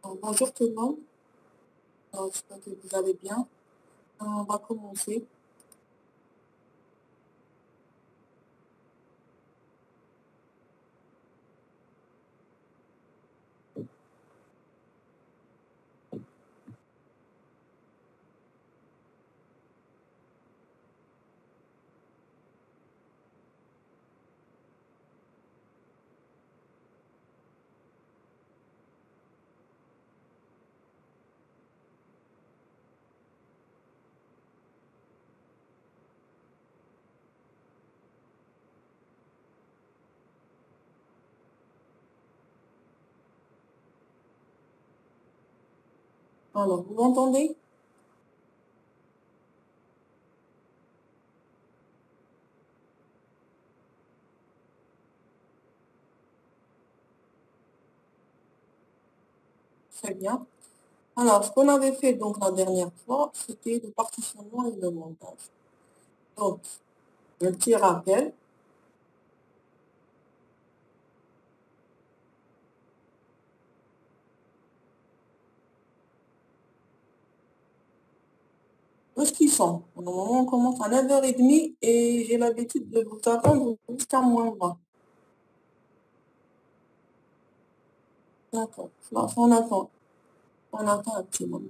Bonjour tout le monde, j'espère que vous allez bien. On va commencer. Alors, vous m'entendez? Très bien. Alors, ce qu'on avait fait donc la dernière fois, c'était le partitionnement et le montage. Donc, un petit rappel. Où est-ce qu'ils sont? Normalement, on commence à 9h30 et j'ai l'habitude de vous attendre jusqu'à moins 20. D'accord. On attend. On attend un petit moment.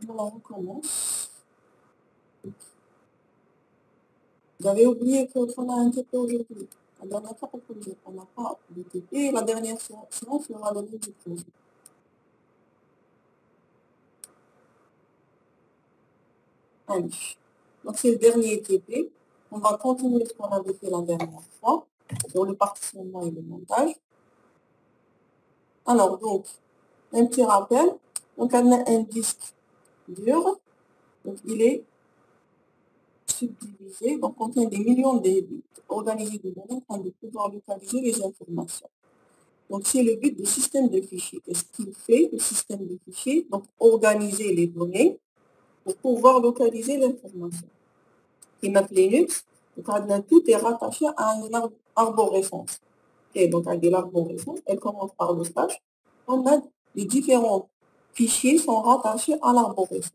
Voilà, on recommence. Vous avez oublié qu'on a un TP aujourd'hui. La dernière fois on n'a pas de TP. La dernière séance sera le même projet. Allez. Donc, c'est le dernier TP. On va continuer ce qu'on avait fait la dernière fois sur le partitionnement et le montage. Alors, donc, un petit rappel. Donc, on a un disque dur. Donc, il est subdivisé, donc contient des millions de bits organisés de données afin de pouvoir localiser les informations. Donc, c'est le but du système de fichiers. Qu'est-ce qu'il fait, le système de fichiers? Donc, organiser les données pour pouvoir localiser l'information. Et ma Linux, donc, tout est rattaché à une arborescence. Et donc, avec l'arborescence, elle commence par le slash. On a les différents fichiers sont rattachés à l'arborescence.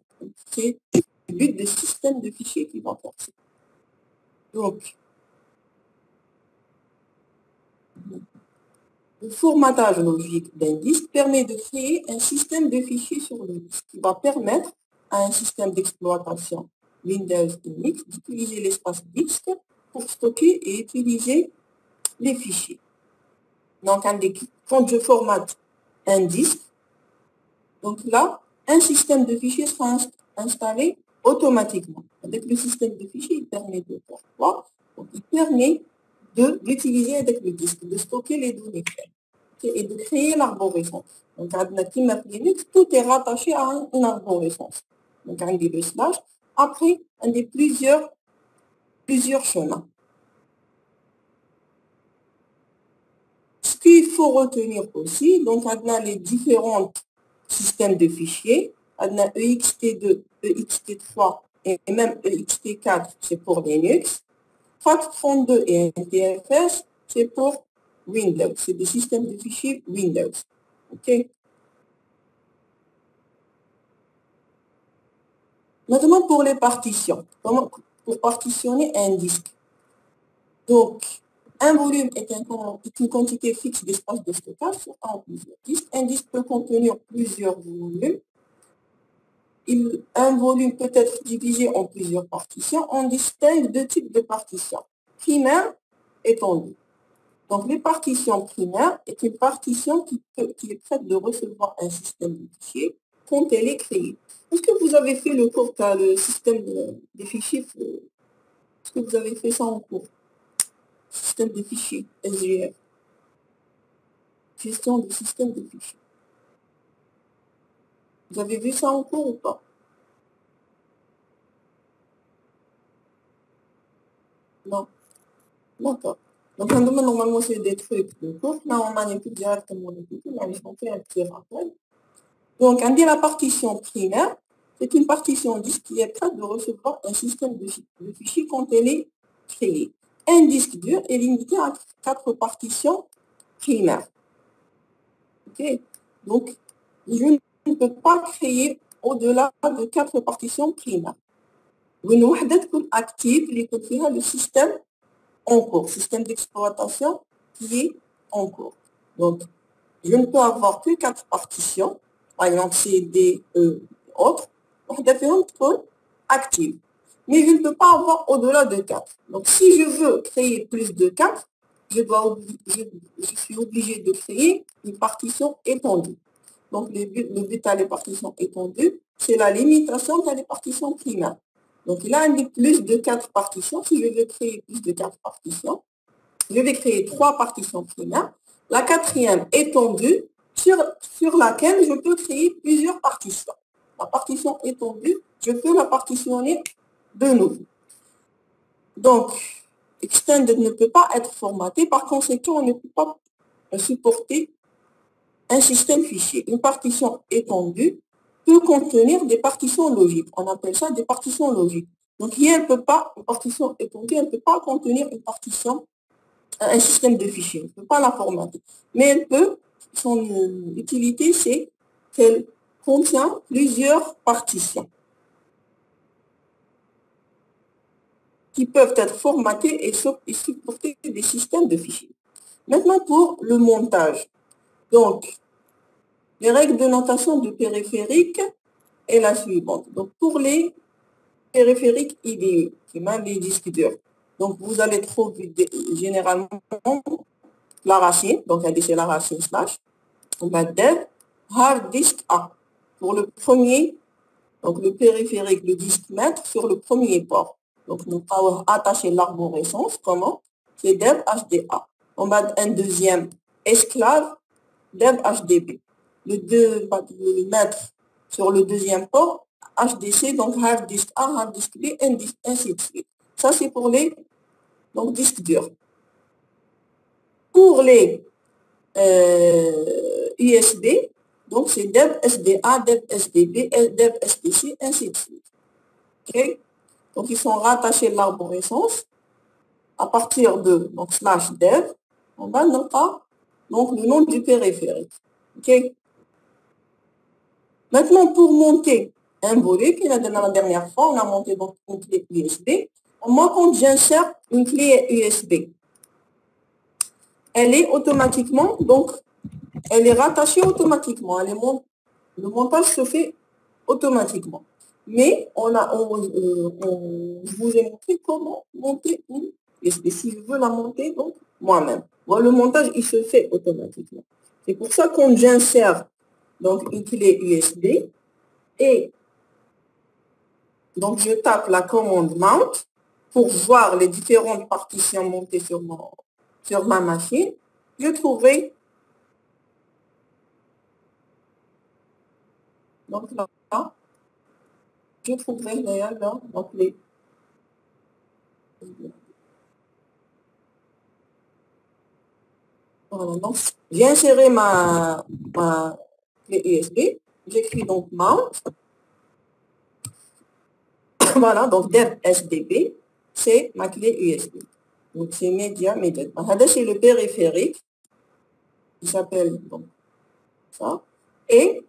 C'est le but du système de fichiers qui va faire ça. Donc, le formatage logique d'un disque permet de créer un système de fichiers sur le disque qui va permettre à un système d'exploitation Windows Unix d'utiliser l'espace disque pour stocker et utiliser les fichiers. Donc, quand je formate un disque, donc là, un système de fichiers sera installé automatiquement. Avec le système de fichiers, il permet de faire quoi? Donc, il permet d'utiliser avec le disque, de stocker les données et de créer l'arborescence. Donc, Linux, tout est rattaché à une arborescence. Donc, on dit le slash. Après, on dit plusieurs chemins. Ce qu'il faut retenir aussi, donc, on a les différents systèmes de fichiers. On a EXT2, EXT3 et même EXT4, c'est pour Linux. FAT32 et NTFS, c'est pour Windows. C'est des systèmes de fichiers Windows. OK? Maintenant, pour les partitions. Pour partitionner un disque. Donc, un volume est une quantité fixe d'espace de stockage sur un ou plusieurs disques. Un disque peut contenir plusieurs volumes. Un volume peut être divisé en plusieurs partitions. On distingue deux types de partitions. Primaire, étendue. Donc, les partitions primaires est une partition qui est prête de recevoir un système de fichiers quand elle est créée. Est-ce que vous avez fait le cours, le système des fichiers? Est-ce que vous avez fait ça en cours? Système de fichiers, SGF. Gestion du système de fichiers. Vous avez vu ça en cours ou pas? Non. D'accord. Donc, normalement, c'est des trucs de cours. Là, on manipule directement les fichiers. Là, on fait un petit rappel. Donc, on dit la partition primaire, c'est une partition disque qui est prête de recevoir un système de fichiers quand elle est créée. Un disque dur est limité à 4 partitions primaires. OK? Donc, je ne peux pas créer au-delà de 4 partitions primaires. Une وحدة تكون active اللي يكون فيها le système en cours, système d'exploitation qui est en cours. Donc, je ne peux avoir que 4 partitions, par exemple C, D, E, autres, active. Mais je ne peux pas avoir au-delà de 4. Donc, si je veux créer plus de 4, je suis obligé de créer une partition étendue. Donc, le but à les partitions étendues, c'est la limitation à les partitions primaires. Donc, il a un plus de 4 partitions. Si je veux créer plus de 4 partitions, je vais créer 3 partitions primaires. La quatrième étendue sur laquelle je peux créer plusieurs partitions. La partition étendue, je peux la partitionner de nouveau. Donc, Extended ne peut pas être formaté. Par conséquent, on ne peut pas supporter un système fichier. Une partition étendue peut contenir des partitions logiques. On appelle ça des partitions logiques. Donc, une partition étendue, elle ne peut pas contenir une partition, un système de fichiers. On ne peut pas la formater. Mais son utilité, c'est qu'elle contient plusieurs partitions qui peuvent être formatées et supporter des systèmes de fichiers. Maintenant, pour le montage. Donc, Les règles de notation du périphérique est la suivante. Donc, pour les périphériques IDE, c'est même les disques durs. Donc, vous allez trouver généralement la racine, donc c'est la racine slash, on va dev hard disk A. Pour le premier, donc le périphérique, le disque maître sur le premier port. Donc, nous allons attacher l'arborescence, comment? C'est dev HDA. On va un deuxième esclave, dev HDB. Le maître sur le deuxième port, HDC, donc hard disk A, hard disk B, ainsi de suite. Ça, c'est pour les disques durs. Pour les USB, donc c'est dev SDA, dev SDB, dev SDC, ainsi de suite. Okay? Donc, ils sont rattachés à l'arborescence à partir de slash dev, on va donc le nom du périphérique. Okay? Maintenant, pour monter un volet, puis la dernière fois, on a monté donc une clé USB. Moi, quand j'insère une clé USB, elle est automatiquement, donc, elle est rattachée automatiquement. Le montage se fait automatiquement. Mais je vous ai montré comment monter une USB. Si je veux la monter, donc, moi-même. Bon, le montage, il se fait automatiquement. C'est pour ça quand j'insère donc une clé USB et donc je tape la commande mount pour voir les différentes partitions montées sur ma machine, je trouverai donc là, je trouverai là donc les voilà, donc j'ai inséré ma clé USB, j'écris donc mount. Voilà, donc dev SDB, c'est ma clé USB. Donc c'est média. C'est le périphérique, qui s'appelle donc ça. Et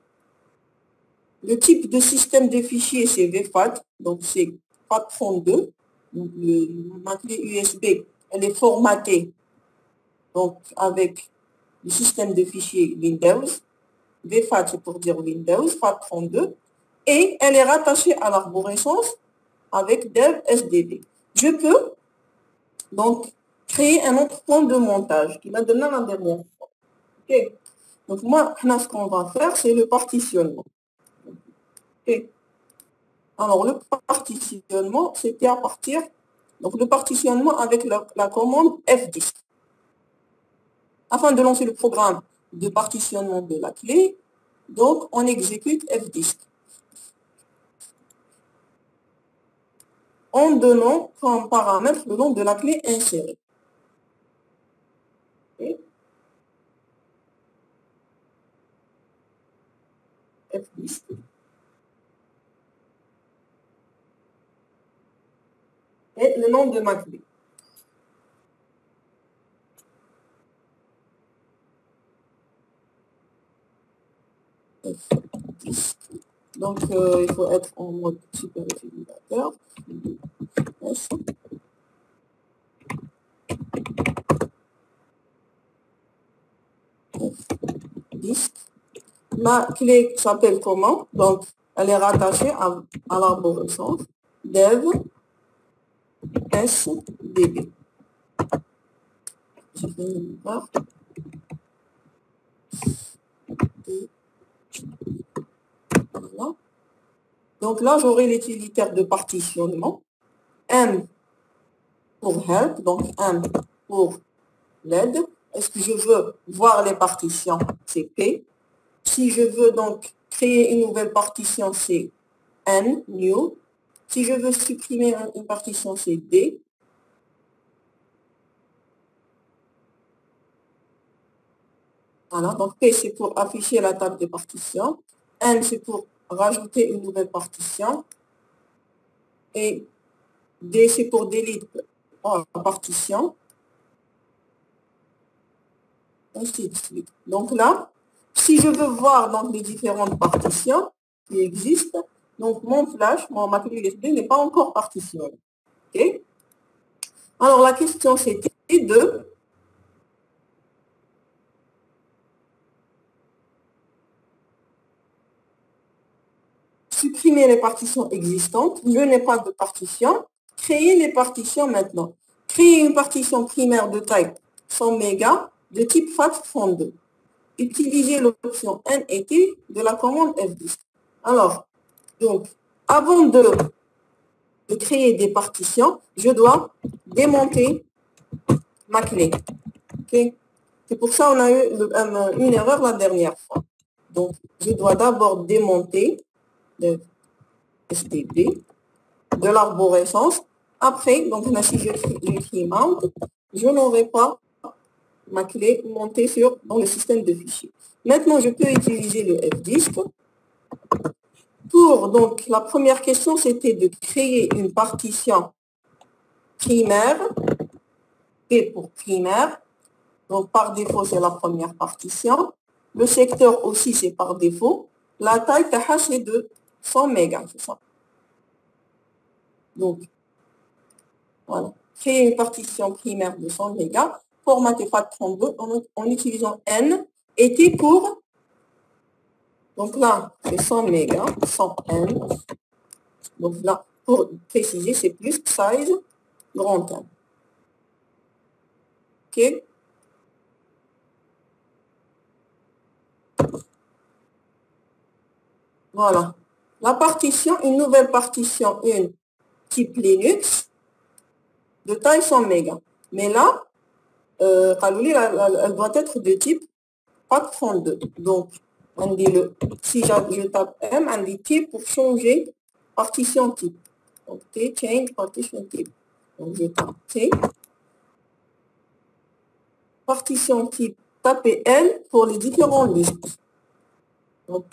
le type de système de fichiers, c'est VFAT, donc c'est FAT32. Donc ma clé USB, elle est formatée donc avec le système de fichiers Windows. VFAT, c'est pour dire Windows, FAT32. Et elle est rattachée à l'arborescence avec dev SDB. Je peux donc créer un autre point de montage qui m'a donné la dernière fois. Okay. Donc moi, ce qu'on va faire, c'est le partitionnement. Okay. Alors le partitionnement, c'était à partir, donc le partitionnement avec la commande fdisk. Afin de lancer le programme de partitionnement de la clé, donc on exécute fdisk. En donnant comme paramètre le nom de la clé insérée. Okay. Fdisk. Et le nom de ma clé. Donc, il faut être en mode super utilisateur. Disque. Ma clé s'appelle comment? Donc, elle est rattachée à l'arborescence dev SDB. Je vais le voir. Voilà. Donc là, j'aurai l'utilitaire de partitionnement. M pour help, donc M pour l'aide. Est-ce que je veux voir les partitions? C'est P. Si je veux donc créer une nouvelle partition, c'est N, new. Si je veux supprimer une partition, c'est D. Voilà, donc P, c'est pour afficher la table de partition. N, c'est pour rajouter une nouvelle partition. Et D, c'est pour delete la partition. Ainsi de suite. Donc là, si je veux voir donc, les différentes partitions qui existent, donc mon flash, ma clé USB n'est pas encore partitionné. Okay? Alors la question c'était de... supprimer les partitions existantes. Je n'ai pas de partition. Créer les partitions maintenant. Créer une partition primaire de taille 100 mégas de type FAT32. Utiliser l'option N et T de la commande F10. Alors, donc, avant de créer des partitions, je dois démonter ma clé. Okay? C'est pour ça qu'on a eu une erreur la dernière fois. Donc, je dois d'abord démonter le STB de l'arborescence. Après, donc là, si j'écris mount, je n'aurai pas ma clé montée dans le système de fichiers. Maintenant, je peux utiliser le F-disk. Donc, la première question, c'était de créer une partition primaire, P pour primaire. Donc, par défaut, c'est la première partition. Le secteur aussi, c'est par défaut. La taille c'est de 100 mégas, c'est ça. Donc, voilà. Créer une partition primaire de 100 mégas, formaté FAT32 en utilisant N et T pour. Donc là, c'est 100 mégas, 100 N. Donc là, pour préciser, c'est plus size grand N. OK? Voilà. La partition, une nouvelle partition, une type Linux, de taille 100 mégas. Mais là, elle doit être de type FAT32. Donc, on dit si je tape M, on dit type pour changer partition type. Donc, T, change partition type. Donc, je tape T. Partition type, tapez L pour les différents listes. Donc,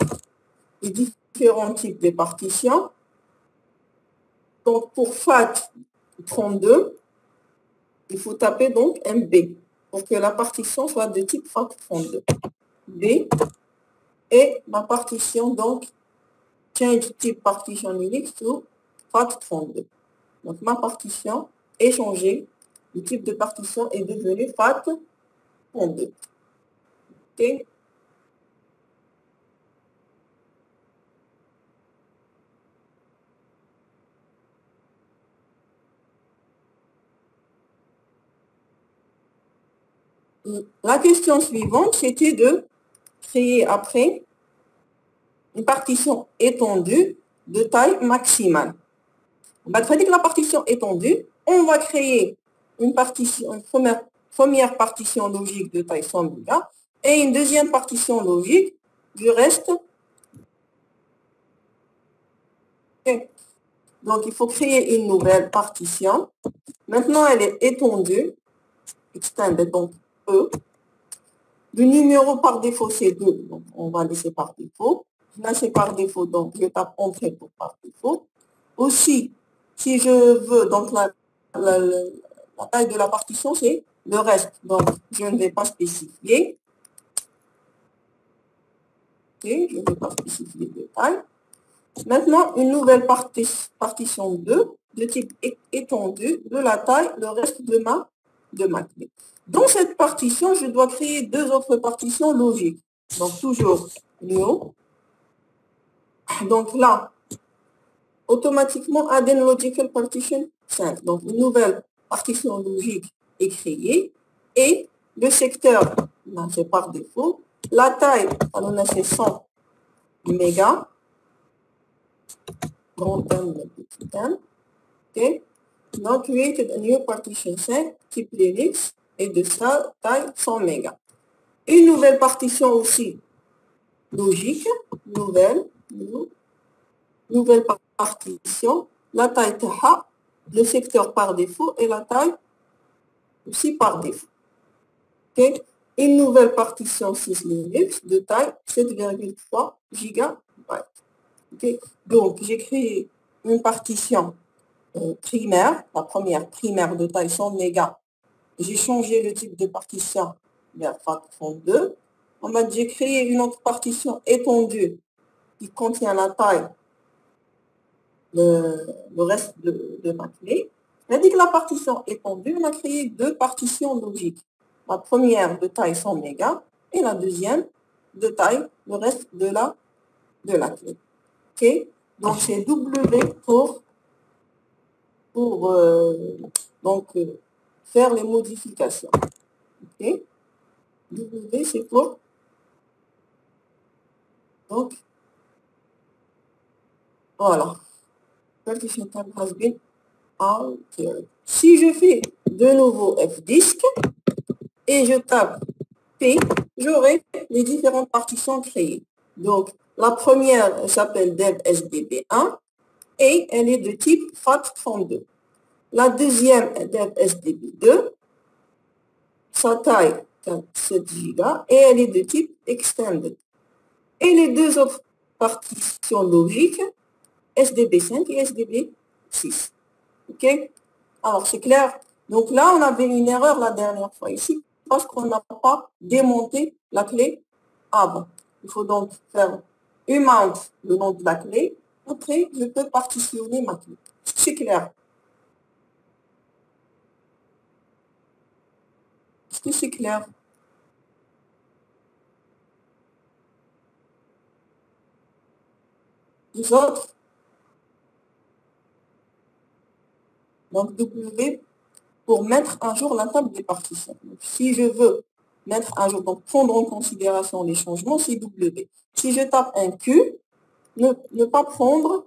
les différents types de partitions. Donc, pour FAT32, il faut taper donc MB pour que la partition soit de type FAT32. B et ma partition, donc, change type partition Linux to FAT32. Donc, ma partition est changée. Le type de partition est devenu FAT32. OK? La question suivante, c'était de créer après une partition étendue de taille maximale. Bah, que la partition étendue, on va créer une première partition logique de taille 100 mégas et une deuxième partition logique du reste. Okay. Donc, il faut créer une nouvelle partition. Maintenant, elle est étendue, extended, donc E. Le numéro par défaut, c'est 2, donc on va laisser par défaut. Là, c'est par défaut, donc je tape Entrée pour par défaut. Aussi, si je veux, donc la taille de la partition, c'est le reste. Donc, je ne vais pas spécifier. Ok, je ne vais pas spécifier de taille. Maintenant, une nouvelle partition 2 de type étendu de la taille, le reste de ma clé. Dans cette partition, je dois créer deux autres partitions logiques. Donc, toujours new. Donc là, automatiquement, add in logical partition 5. Donc, une nouvelle partition logique est créée. Et le secteur, c'est par défaut. La taille, on a c'est 100 mégas. Grand N, petit n. OK. Now created a new partition 5, type Linux, et de ça, taille 100 mégas. Une nouvelle partition aussi logique, nouvelle partition, la taille TH, le secteur par défaut et la taille aussi par défaut. Okay. Une nouvelle partition 6 Linux de taille 7,3 gigabytes. Okay. Donc, j'ai créé une partition primaire, la première primaire de taille 100 mégas. J'ai changé le type de partition vers FAT32. J'ai créé une autre partition étendue qui contient la taille, le reste de ma clé. On a dit que la partition étendue, on a créé deux partitions logiques. La première de taille 100 mégas et la deuxième de taille, le reste de la clé. Okay. Donc, c'est W pour faire les modifications. OK? W, c'est pour. Donc, voilà. Partition tab has been altered. Si je fais de nouveau Fdisk et je tape P, j'aurai les différentes partitions créées. Donc, la première, elle s'appelle DevSDB1 et elle est de type FAT32. La deuxième est DevSDB2, sa taille 7 Go et elle est de type Extended. Et les deux autres partitions logiques, SDB5 et SDB6. OK? Alors, c'est clair. Donc là, on avait une erreur la dernière fois ici parce qu'on n'a pas démonté la clé avant. Il faut donc faire mount le nom de la clé. Après, je peux partitionner ma clé. C'est clair. Est-ce que c'est clair? Les autres? Donc, W pour mettre à jour la table des partitions. Donc, si je veux mettre à jour, donc prendre en considération les changements, c'est W. Si je tape un Q, ne pas prendre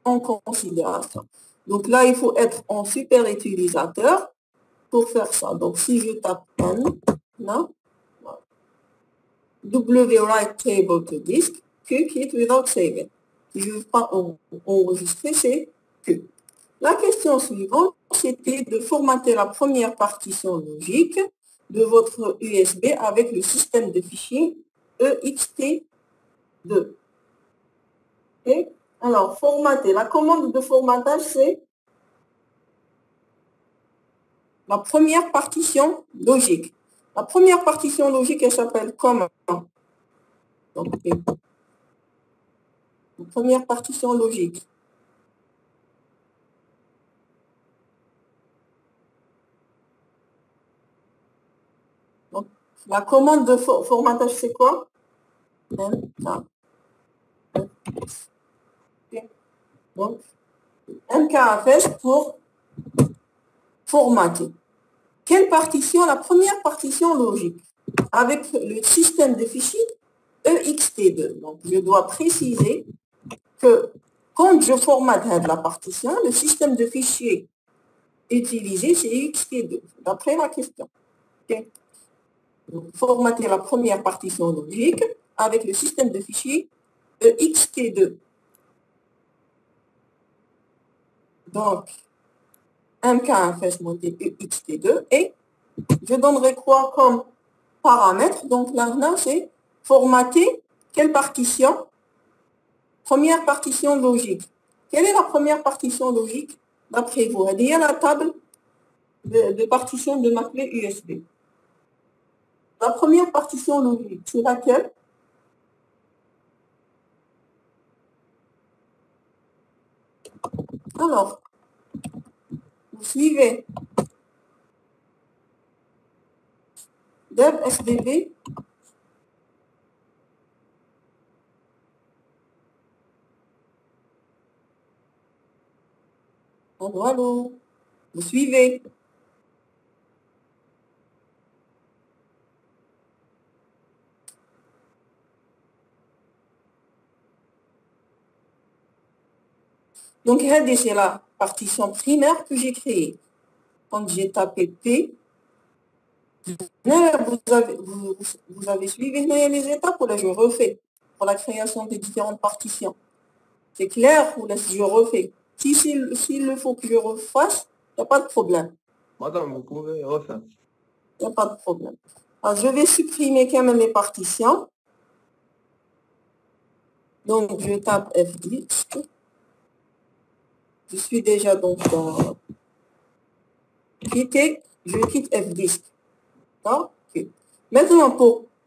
en considération. Donc là, il faut être en super utilisateur pour faire ça. Donc si je tape N, là, W write table to disk, Q quit without saving. Si je ne veux pas enregistrer, c'est Q. La question suivante, c'était de formater la première partition logique de votre USB avec le système de fichiers EXT2. Okay. Alors, formater. La commande de formatage, c'est la première partition logique. La première partition logique, elle s'appelle comment? Donc, la première partition logique. Donc, la commande de formatage, c'est quoi? MKFS. Okay. Donc, MKFS pour formater. Quelle partition? La première partition logique avec le système de fichiers EXT2. Donc, je dois préciser que quand je formate la partition, le système de fichiers utilisé, c'est EXT2, d'après la question. Okay. Donc, formater la première partition logique avec le système de fichiers EXT2. Donc, MKFS monter EXT2 et je donnerai quoi comme paramètre? Donc là, c'est formater quelle partition? Première partition logique. Quelle est la première partition logique d'après vous? Il y a la table de partition de ma clé USB. La première partition logique, c'est laquelle? Alors, vous suivez. Dev SDB. Allô, allô. Vous suivez. Donc, c'est la partition primaire que j'ai créée. Quand j'ai tapé P, vous avez suivi les étapes ou là je refais pour la création des différentes partitions. C'est clair ou là je refais? S'il le faut que je refasse, il n'y a pas de problème. Madame, vous pouvez refaire. Il n'y a pas de problème. Alors, je vais supprimer quand même les partitions. Donc, je tape F10. Je suis déjà donc dans quitter. Je quitte F10. D'accord? Okay. Maintenant,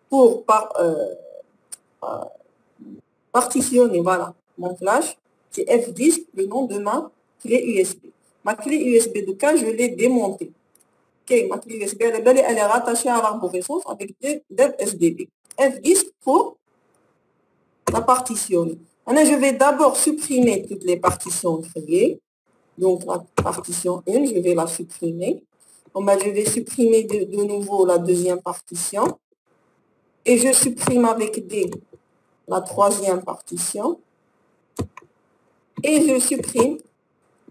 pour partitionner, voilà, mon flash, c'est F10, le nom de ma clé USB. Ma clé USB de cas, je l'ai démontée. Ok, ma clé USB, elle est rattachée à l'arborescence avec des SDB. F10 pour la partitionner. Je vais d'abord supprimer toutes les partitions créées. Donc, la partition 1, je vais la supprimer. Je vais supprimer de nouveau la deuxième partition. Et je supprime avec D la troisième partition. Et je supprime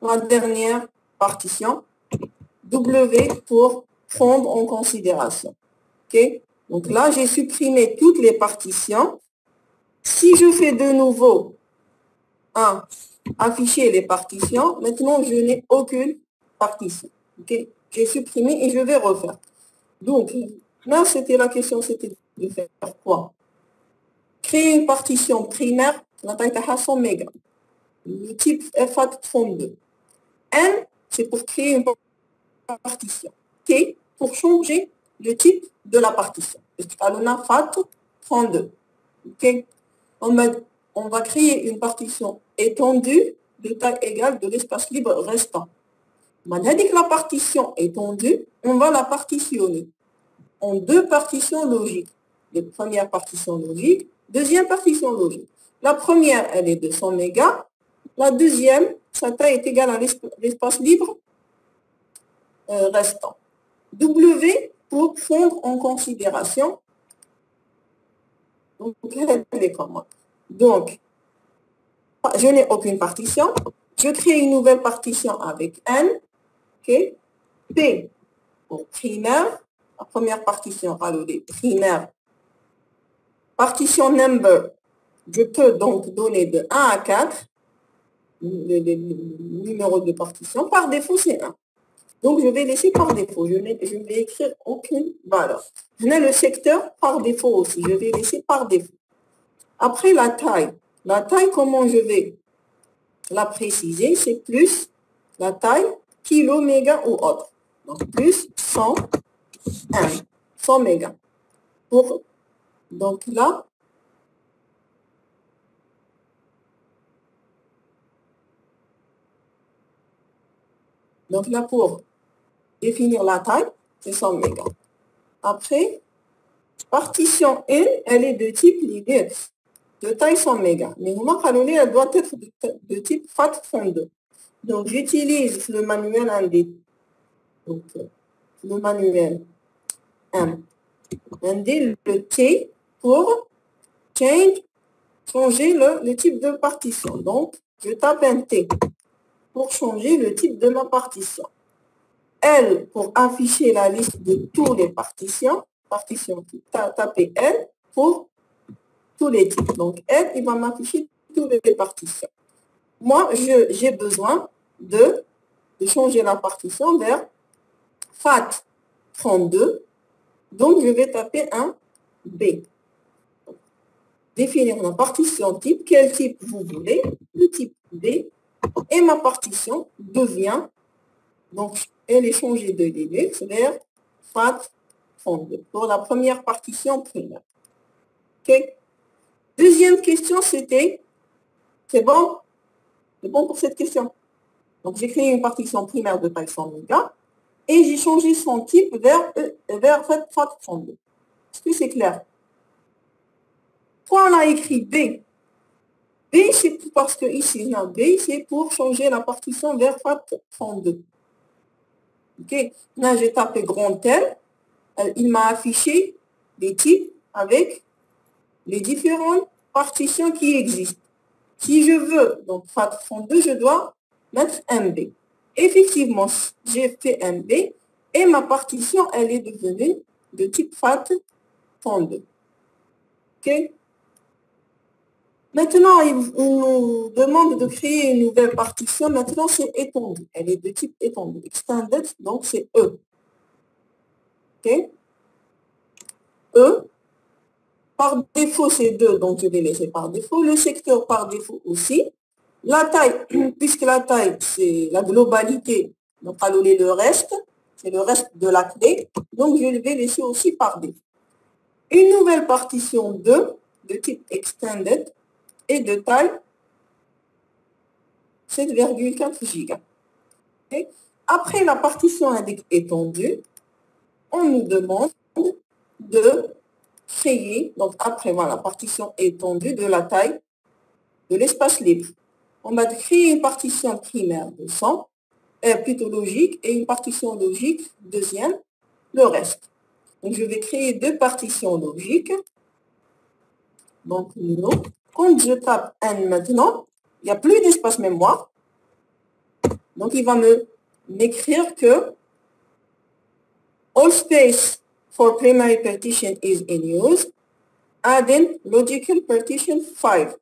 la dernière partition, W, pour prendre en considération. OK? Donc là, j'ai supprimé toutes les partitions. Si je fais de nouveau afficher les partitions, maintenant, je n'ai aucune partition. OK? J'ai supprimé et je vais refaire. Donc, là, c'était la question, c'était de faire quoi? Créer une partition primaire, la taille de 100 mégas. Le type FAT32. N, c'est pour créer une partition. T, pour changer le type de la partition. On a FAT32. OK? On va créer une partition étendue de taille égale de l'espace libre restant. Maintenant que la partition étendue, on va la partitionner en deux partitions logiques. Les premières partitions logiques, deuxième partition logique. La première, elle est de 100 mégas. La deuxième, sa taille est égale à l'espace libre restant. W pour prendre en considération. Donc, elle est comment? Donc, je n'ai aucune partition. Je crée une nouvelle partition avec N. Okay. P pour primaire. La première partition, rallonée primaire. Partition number, je peux donc donner de 1 à 4 le numéro de partition. Par défaut, c'est 1. Donc, je vais laisser par défaut. Je vais écrire aucune valeur. Je n'ai le secteur par défaut aussi. Je vais laisser par défaut. Après, la taille. La taille, comment je vais la préciser? C'est plus la taille kilo, méga ou autre. Donc, plus 100, 100 mégas. Donc là, pour définir la taille, c'est 100 mégas. Après, partition 1, elle est de type Linux, de taille 100 mégas. Mais elle doit être de type FAT32. Donc, j'utilise le manuel 1D. Donc, le manuel 1D, le T, pour changer le type de partition. Donc, je tape un T pour changer le type de ma partition. L pour afficher la liste de toutes les partitions. Tapez L pour tous les types. Donc, L, il va m'afficher toutes les partitions. Moi, j'ai besoin de changer la partition vers FAT32. Donc, je vais taper un B. Définir ma partition type. Quel type vous voulez? Le type B. Et ma partition devient, donc, elle est changée de Linux vers FAT32 pour la première partition primaire. OK? Deuxième question, c'était, c'est bon? C'est bon pour cette question? Donc, j'ai créé une partition primaire de taille 100 mégas et j'ai changé son type vers FAT32. Est-ce que c'est clair? Pourquoi on a écrit B? B, c'est parce que ici, là, B, c'est pour changer la partition vers FAT32. OK? Là, j'ai tapé grand L. Il m'a affiché les types avec les différentes partitions qui existent. Si je veux, donc FAT32, je dois mettre MB. Effectivement, j'ai fait MB et ma partition, elle est devenue de type FAT32. OK? Maintenant, il nous demande de créer une nouvelle partition. Maintenant, c'est étendu. Elle est de type étendu. Extended, donc c'est E. OK? E. Par défaut, c'est 2, donc je vais laisser par défaut. Le secteur par défaut aussi. La taille, puisque la taille, c'est la globalité, donc allouer le reste, c'est le reste de la clé. Donc, je vais laisser aussi par défaut. Une nouvelle partition 2 de type extended et de taille 7,4 gigas. Okay. Après la partition étendue, on nous demande de créer, donc après voilà, partition étendue de la taille de l'espace libre. On va créer une partition primaire de 100, plutôt logique, et une partition logique deuxième, le reste. Donc, je vais créer deux partitions logiques. Donc, non. Quand je tape N maintenant, il n'y a plus d'espace mémoire. Donc, il va m'écrire que all space for primary partition is in use. Add in logical partition 5.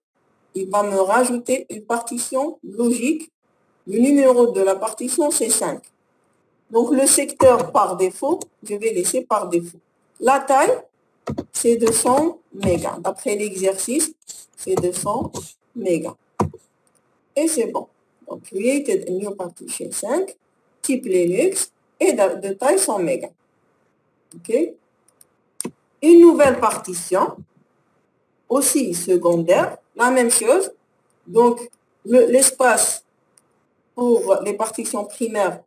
Il va me rajouter une partition logique. Le numéro de la partition, c'est 5. Donc, le secteur par défaut, je vais laisser par défaut. La taille, c'est 200 mégas. D'après l'exercice, c'est 200 mégas. Et c'est bon. Donc, created a new partition 5, type Linux, et de taille 100 mégas. OK? Une nouvelle partition, aussi secondaire, la même chose. Donc, l'espace pour les partitions primaires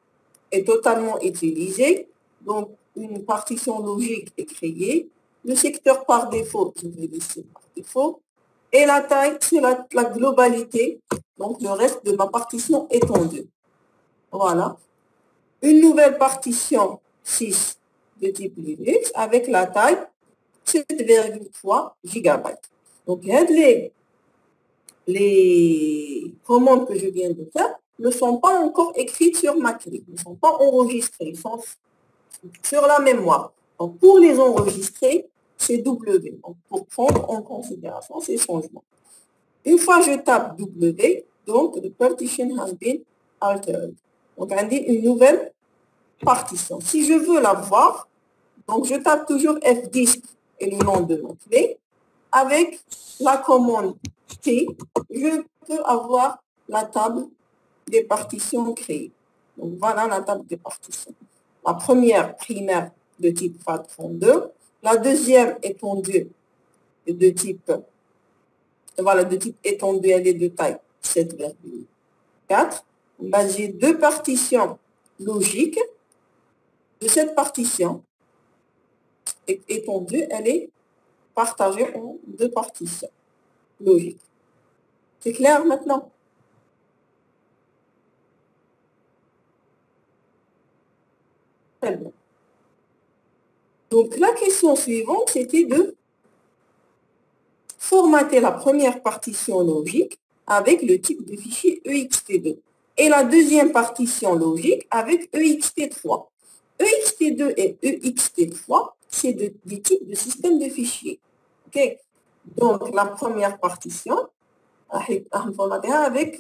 est totalement utilisé. Donc, une partition logique est créée. Le secteur par défaut, je vais laisser par défaut. Et la taille, c'est la globalité. Donc, le reste de ma partition étendue. Voilà. Une nouvelle partition 6 de type Linux avec la taille 7,3 GB. Donc, les commandes que je viens de faire ne sont pas encore écrites sur ma clé, ne sont pas enregistrées, ils sont sur la mémoire. Donc, pour les enregistrer, c'est W. Donc, pour prendre en considération ces changements. Une fois que je tape W, donc, the partition has been altered. Donc, on dit une nouvelle partition. Si je veux la voir, donc je tape toujours F10 et le nom de ma clé. Avec la commande T, je peux avoir la table des partitions créées. Donc, voilà la table des partitions. La première primaire de type FAT32, la deuxième étendue de type, voilà, de type étendue, elle est de taille 7,4. J'ai deux partitions logiques. De cette partition étendue, elle est partagée en deux partitions logiques. C'est clair maintenant? Très bien. Donc, la question suivante, c'était de formater la première partition logique avec le type de fichier EXT2 et la deuxième partition logique avec EXT3. EXT2 et EXT3, c'est des types de système de fichiers. Okay? Donc, la première partition, avec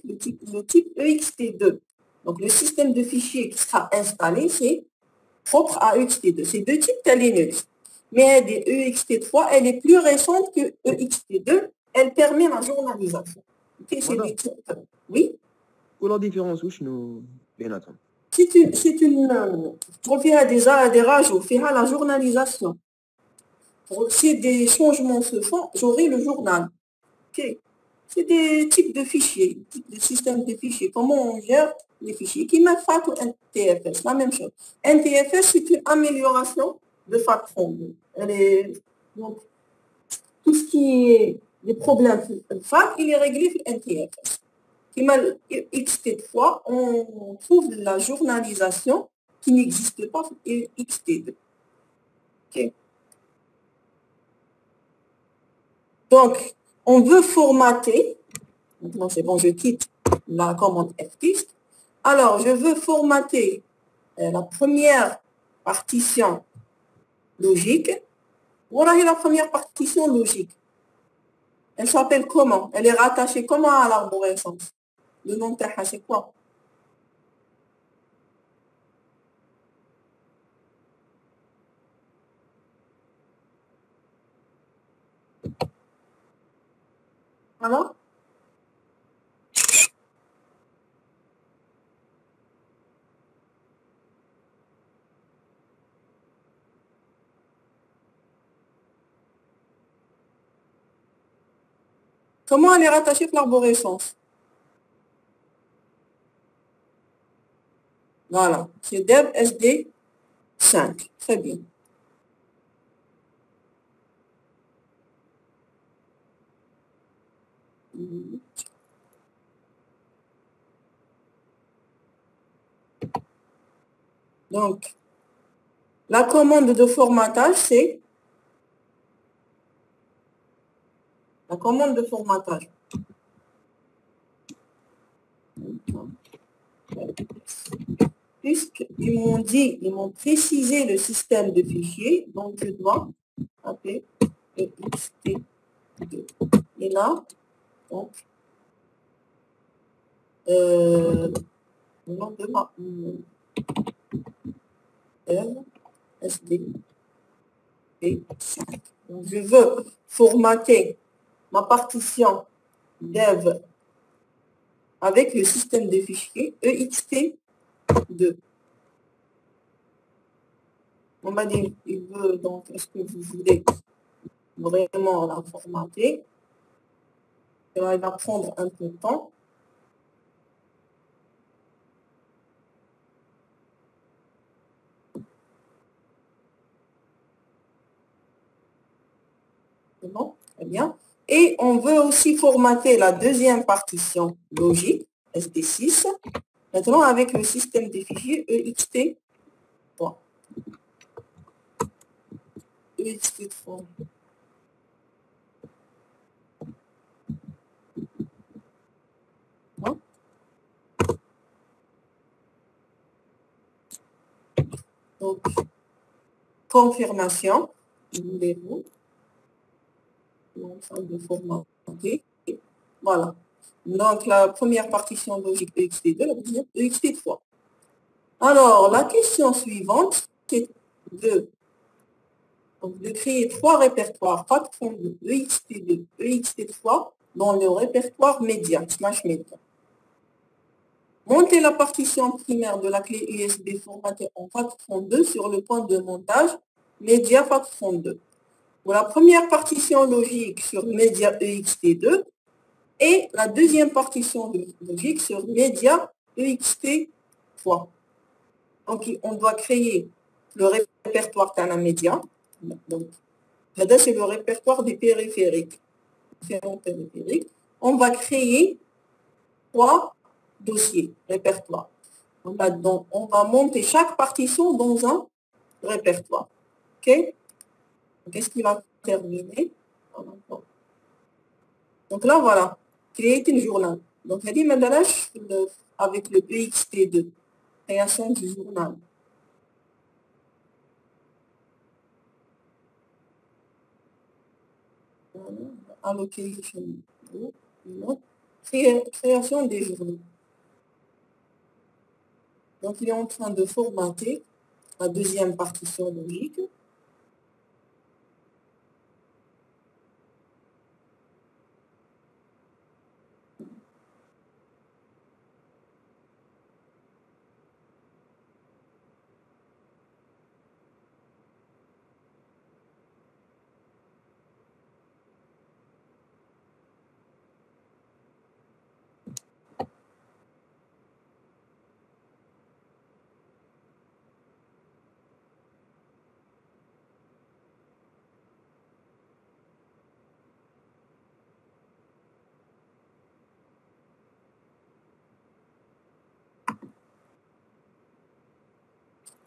le type EXT2. Donc, le système de fichiers qui sera installé, c'est propre à EXT2. C'est deux types de Linux. Mais EXT3, elle est plus récente que EXT2. Elle permet la journalisation. Okay, oui? Ou la différence, où nous بيناتهم. Pour faire des rajouts, faire la journalisation. Si des changements se font, j'aurai le journal. Okay. C'est des types de fichiers, de systèmes de fichiers. Comment on gère les fichiers qui mettent FAT ou NTFS, la même chose. NTFS, c'est une amélioration de FAT32. Donc, tout ce qui est des problèmes FAT, il est réglé sur NTFS. XT3, on trouve la journalisation qui n'existe pas sur XT2. Okay. Donc, on veut formater, maintenant c'est bon, je quitte la commande F10. Alors, je veux formater la première partition logique. Voilà la première partition logique. Elle s'appelle comment? Elle est rattachée comment à l'arborescence? Le nom de Taha, c'est quoi? Alors? Comment elle est rattachée à l'arborescence? Voilà, c'est Deb SD5. Très bien. Donc, la commande de formatage, c'est la commande de formatage. Puisqu'ils m'ont dit, ils m'ont précisé le système de fichiers, donc je dois appeler ext2. Et là, donc, le nom de ma SD et 5. Donc, je veux formater ma partition dev avec le système de fichiers ext2. On m'a dit, il veut, donc, est-ce que vous voulez vraiment la formater? Il va prendre un peu de temps. C'est bon? Très bien. Et on veut aussi formater la deuxième partition logique, SD6, maintenant avec le système des fichiers ext3. ext3. Hein? Donc, confirmation, voulez-vous, en train de formater. Voilà. Donc, la première partition logique ext2, la deuxième ext3. Alors, la question suivante, c'est de créer 3 répertoires FAT32, ext2, ext3 dans le répertoire média, /média. Monter la partition primaire de la clé USB formatée en FAT32 sur le point de montage média FAT32. Pour la première partition logique sur média ext2 et la deuxième partition logique sur média ext3. Donc, on doit créer le répertoire Tana Média. Donc, là, c'est le répertoire des périphériques. On va créer 3 dossiers, répertoires. Donc, on va monter chaque partition dans un répertoire. OK? Qu'est-ce qui va terminer? Donc là, voilà. Create une journal. Donc, elle dit maintenant, avec le ext2, création du journal. Allocation group, création des journaux. Donc, il est en train de formater la deuxième partition logique.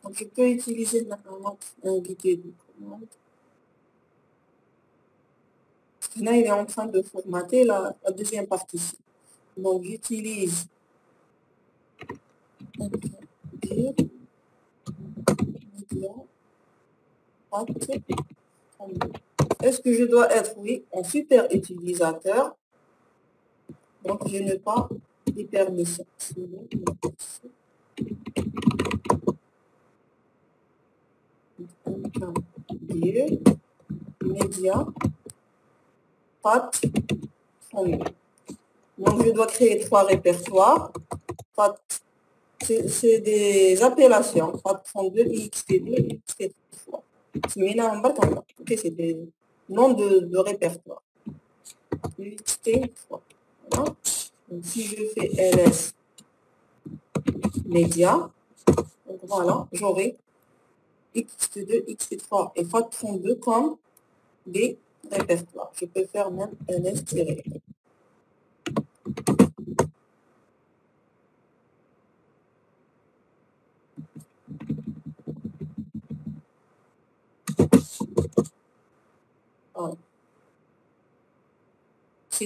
Donc, je peux utiliser maintenant un guide de commande. Là, il est en train de formater la deuxième partition. Donc, j'utilise est-ce que je dois être, oui, en super utilisateur? Donc, je n'ai pas les permissions. Média, FAT32. Donc, je dois créer 3 répertoires. C'est des appellations. FAT32, ext2, ext3. C'est des noms de répertoires. ext3. Voilà. Donc, si je fais ls média, donc voilà, j'aurai ext2, ext3 et FAT32 comme des répertoires. Je peux faire même ls-.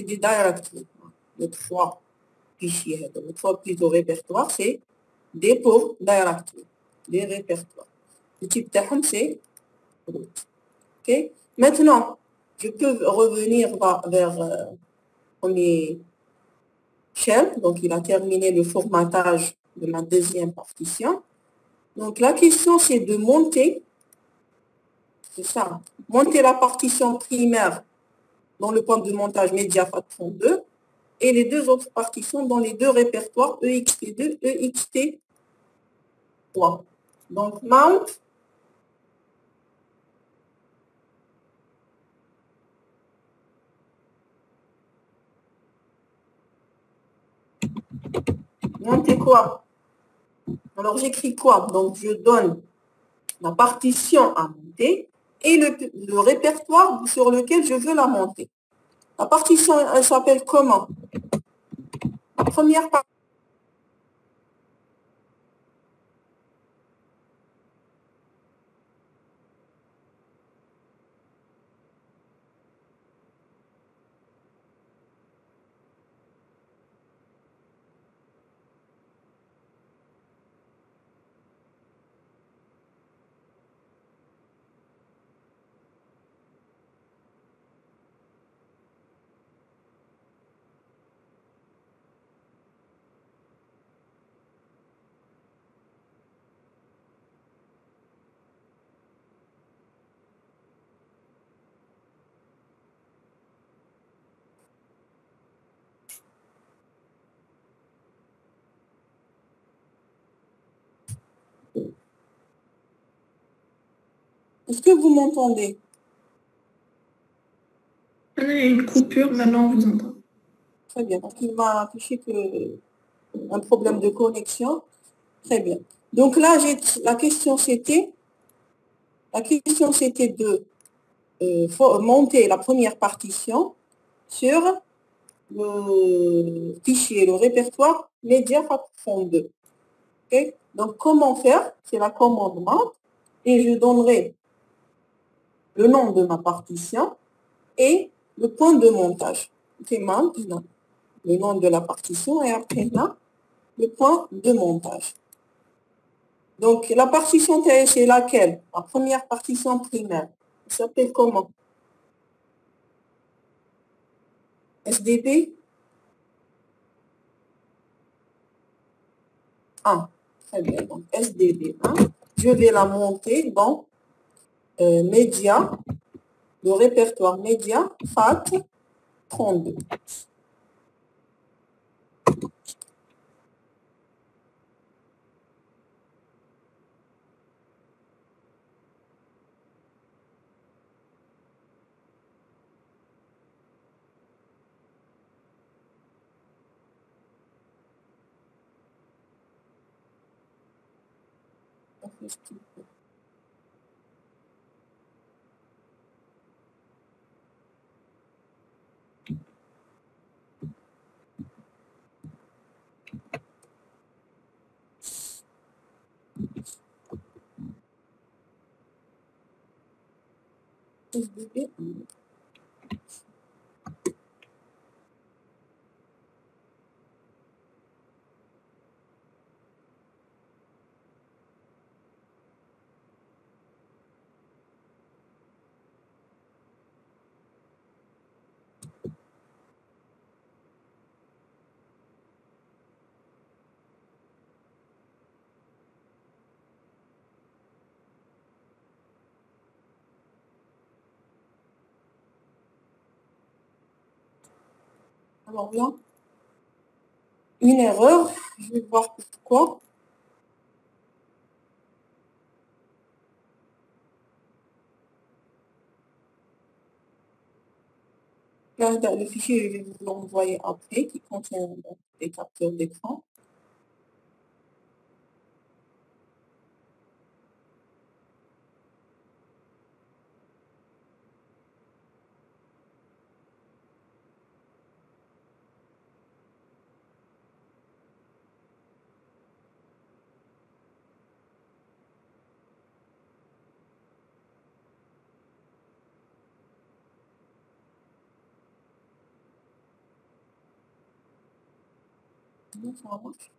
c'est des directories. Les trois fichiers, les trois plutôt répertoires, c'est des pauvres directories, des répertoires. Le type d'arme, c'est root. OK? Maintenant, je peux revenir vers premier shell. Donc, il a terminé le formatage de ma deuxième partition. Donc, la question, c'est de monter, c'est ça, monter la partition primaire dans le point de montage MediaFAT32 et les deux autres partitions dans les deux répertoires EXT2, EXT3. Donc, mount, monter quoi? Alors, j'écris quoi? Donc, je donne la partition à monter et le répertoire sur lequel je veux la monter. La partition, elle s'appelle comment? La première partie. Est-ce que vous m'entendez? Il y a une coupure, maintenant on vous entend. Très bien. Donc, il m'a affiché que un problème de connexion. Très bien. Donc là, la question c'était de monter la première partition sur le fichier, le répertoire MediaFAT32. Okay? Donc, comment faire? C'est la commande mount et je donnerai le nom de ma partition et le point de montage. Okay, mount, le nom de la partition et après là, le point de montage. Donc, la partition c'est laquelle? La première partition primaire. Elle s'appelle comment? SDB 1. Très bien. Donc, SDB 1. Je vais la monter dans média, le répertoire média FAT 32. SDB 1. Alors là, une erreur. Je vais voir pourquoi. Là, le fichier, je vais vous l'envoyer après, qui contient des captures d'écran. Non, ça marche.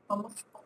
Ça marche pas.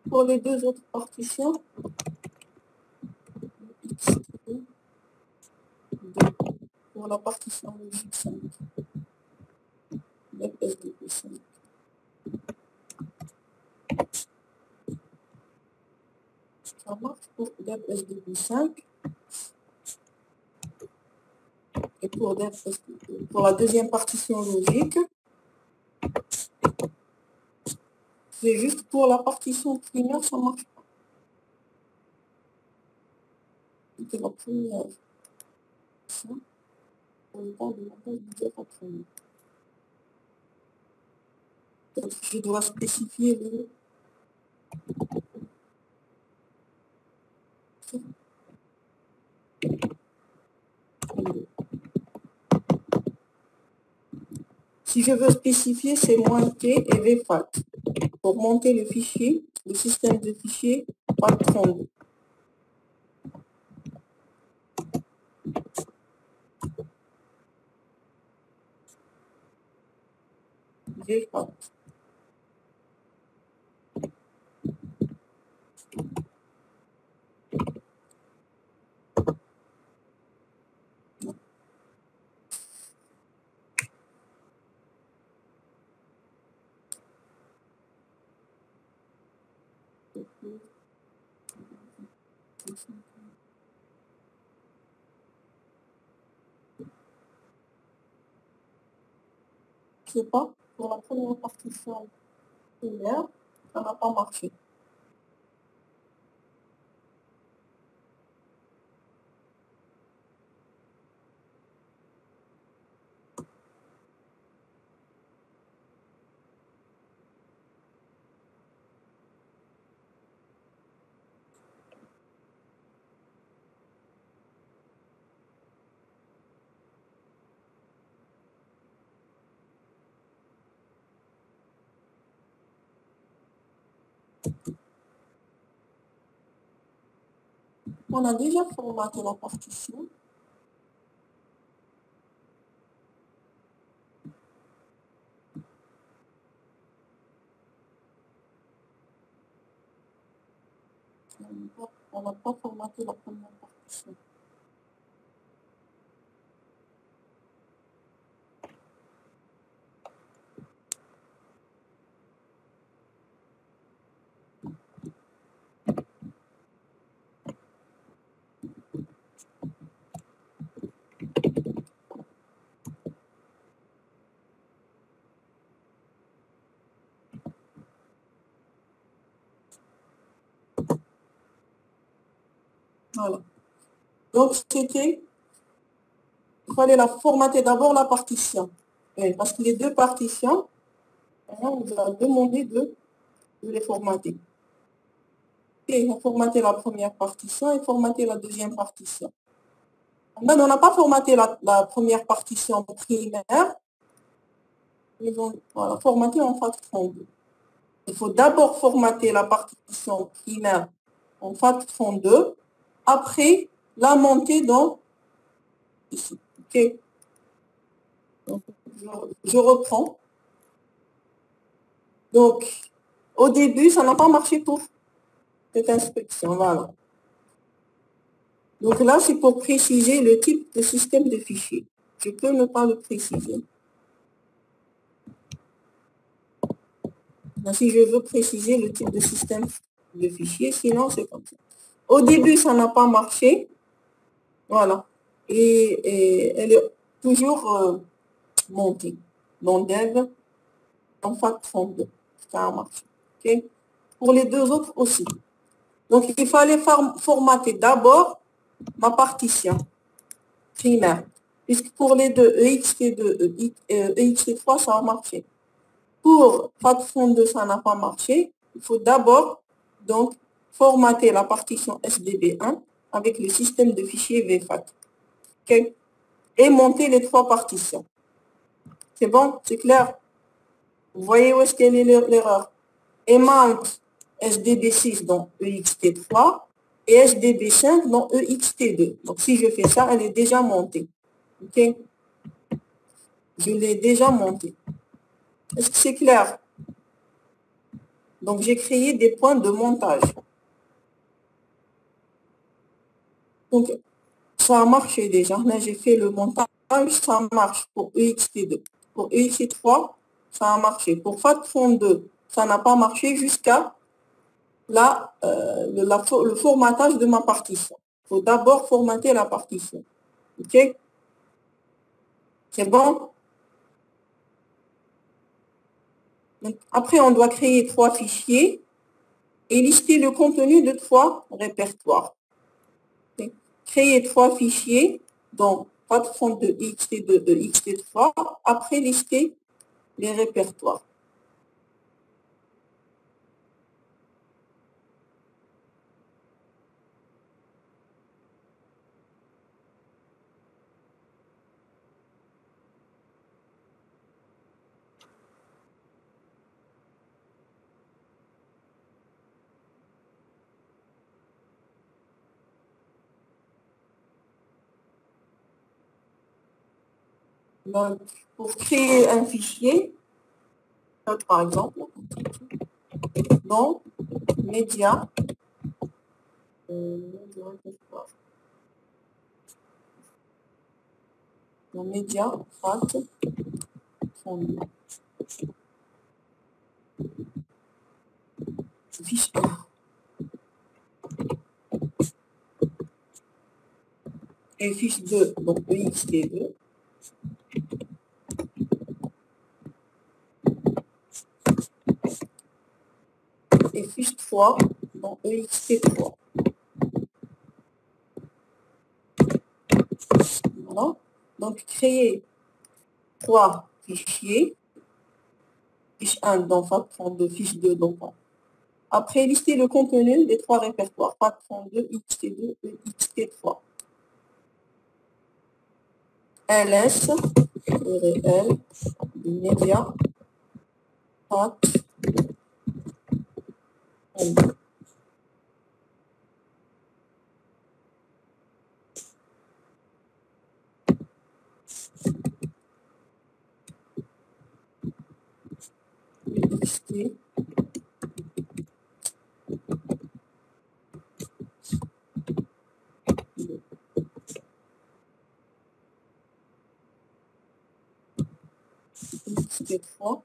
Pour les deux autres partitions, pour la partition logique 5, def SDB 5. Ça marche pour def SDB 5. Et pour la deuxième partition logique, c'est juste pour la partition primaire, ça marche pas. C'était la première. Ça, pour le temps de montage du def après. Donc, je dois spécifier le. Si je veux spécifier, c'est moins T et VFAT. Pour monter le fichier, le système de fichiers FAT32. VFAT. Je sais pas, pour la première partition primaire, ça n'a pas marché. On a déjà formaté la partition. On n'a pas formaté la première partition. Voilà. Donc, c'était, il fallait la formater d'abord la partition. Parce que les deux partitions, on nous a demandé de les formater. on a formaté la première partition et formaté la deuxième partition. Ben, on n'a pas formaté la première partition primaire. Ils vont voilà, formater en FAT32. Il faut d'abord formater la partition primaire en FAT32, après la monter dans ici. OK. Donc, je reprends. Donc, au début, ça n'a pas marché pour cette inspection. Voilà. Donc là, c'est pour préciser le type de système de fichier. Je peux ne pas le préciser. Donc, si je veux préciser le type de système de fichier, sinon c'est comme ça. Au début, ça n'a pas marché. Voilà. Et elle est toujours montée dans Dev, en FAT32. Ça a marché. Okay? Pour les deux autres aussi. Donc, il fallait formater d'abord ma partition primaire. Puisque pour les deux, EXT2, EXT3, ça a marché. Pour FAT32, ça n'a pas marché. Il faut d'abord donc formater la partition SDB1 avec le système de fichiers VFAT. Okay? Et monter les trois partitions. C'est bon? C'est clair? Vous voyez où est-ce qu'elle est l'erreur? Emalt SDB6 dans EXT3 et SDB5 dans EXT2. Donc, si je fais ça, elle est déjà montée. OK? Je l'ai déjà montée. Est-ce que c'est clair? Donc, j'ai créé des points de montage. Donc, ça a marché déjà. Là, j'ai fait le montage, ça marche pour EXT2. Pour EXT3, ça a marché. Pour FAT32, ça n'a pas marché jusqu'à le formatage de ma partition. Il faut d'abord formater la partition. OK? C'est bon? Donc, après, on doit créer 3 fichiers et lister le contenu de 3 répertoires. Okay? Créer 3 fichiers, donc FAT32, XT2, XT3, après lister les répertoires. Donc, pour créer un fichier, par exemple, dans média, dans média, FAT32. Fiche 1. Et fiche 2, donc EXT2. Et fiche 3 dans EXT3. Voilà. Donc, créer 3 fichiers. Fiche 1 dans FAT32, fiche 2 dans FAT. Après, lister le contenu des 3 répertoires. FAT32, XT2 et XT3. ls, URL, média, FAT32. XT. XT3.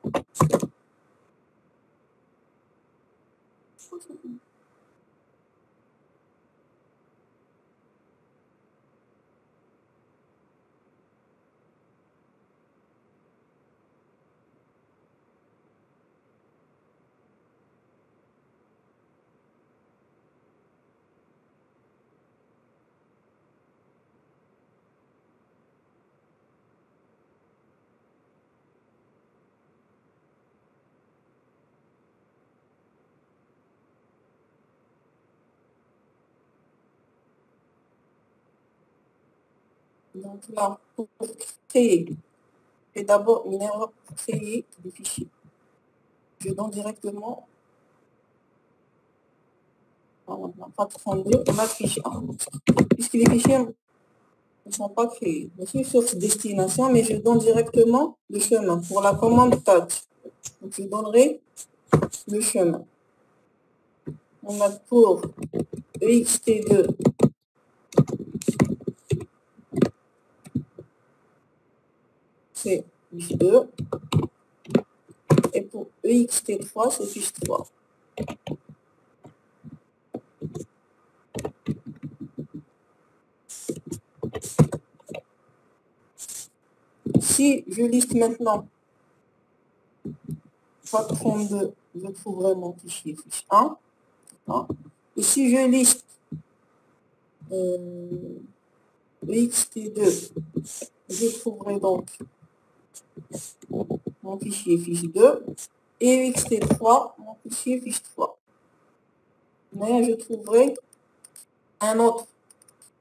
Donc là, pour créer, j'ai d'abord une erreur pour créer des fichiers. Je donne directement, on n'a pas 32, on a fichier 1. Puisque les fichiers ne sont pas créés. Je suis sur destination, mais je donne directement le chemin pour la commande touch. Donc, je donnerai le chemin. On a pour EXT2 c'est fiche 2 et pour EXT3 c'est fiche 3. Si je liste maintenant FAT 32, je trouverai mon fichier fiche 1. Et si je liste EXT2, je trouverai donc mon fichier fiche 2 et EXT3, mon fichier fiche 3. Mais je trouverai un autre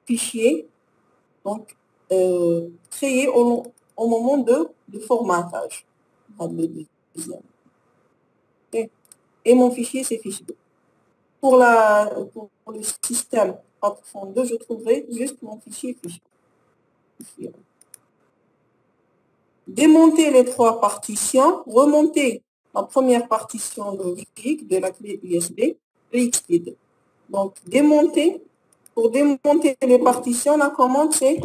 fichier donc, créé au moment de formatage. Le deuxième. Okay. Et mon fichier, c'est fiche 2. Pour le système FAT32, je trouverai juste mon fichier fiche 2. Démonter les trois partitions, remonter la première partition logique de la clé USB, EXT2. Donc, démonter. Pour démonter les partitions, la commande, c'est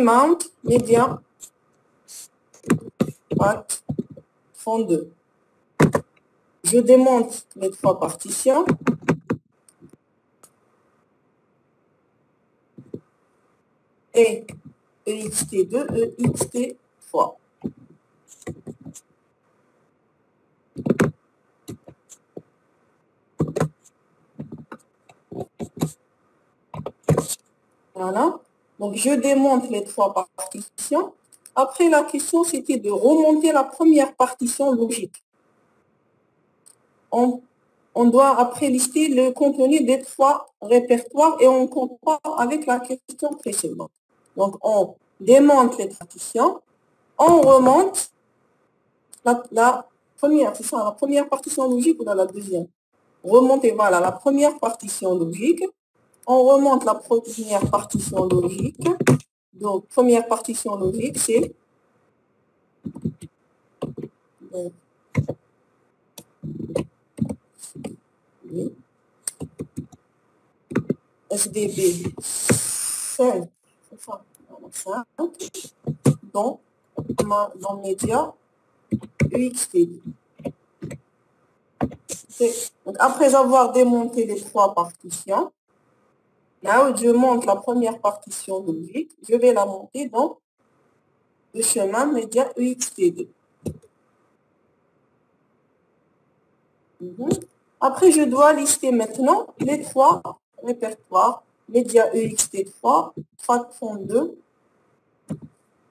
mount media FAT32. Je démonte les trois partitions. Et EXT2, EXT3. Voilà. Donc, je démonte les trois partitions. Après, la question, c'était de remonter la première partition logique. On doit après lister le contenu des trois répertoires et on compare avec la question précédente. Donc, on démonte les partitions, on remonte la première, c'est ça, la première partition logique ou dans la deuxième? Remonter, voilà, la première partition logique. On remonte la première partition logique. Donc, première partition logique, c'est SDB 5, dans média UXT. Donc, après avoir démonté les trois partitions, là où je monte la première partition logique, je vais la monter dans le chemin média UXT2. Après, je dois lister maintenant les trois répertoires média EXT3, FAT32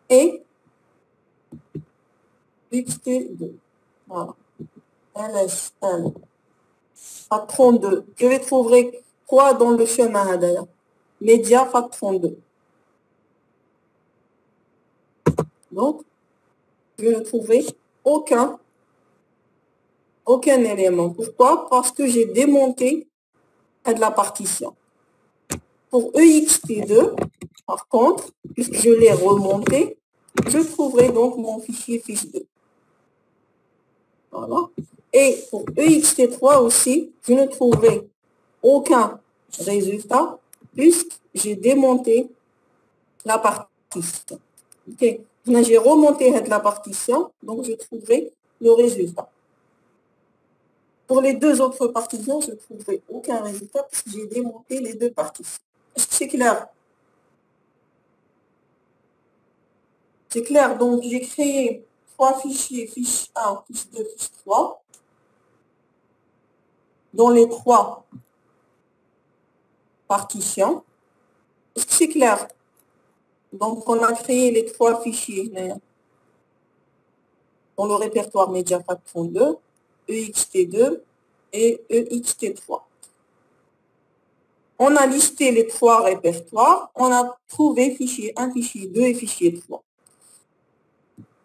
et UXT2. Voilà. LSN. FAT32. Je vais trouver quoi dans le chemin d'ailleurs? Média FAT32. Donc, je ne trouverai aucun élément. Pourquoi? Parce que j'ai démonté de la partition. Pour EXT2, par contre, puisque je l'ai remonté, je trouverai donc mon fichier fiche 2. Voilà. Et pour EXT3 aussi, je ne trouverai aucun résultat puisque j'ai démonté la partition. Ok. J'ai remonté la partition, donc je trouverai le résultat. Pour les deux autres partitions, je ne trouverai aucun résultat puisque j'ai démonté les deux partitions. Est-ce que c'est clair? C'est clair, donc j'ai créé trois fichiers, fiche 1, fiche 2, fiche 3, dans les trois partitions. Est-ce que c'est clair? Donc, on a créé les trois fichiers dans le répertoire média FAT32, EXT2 et EXT3. On a listé les 3 répertoires. On a trouvé fichier 1, fichier 2 et fichier 3.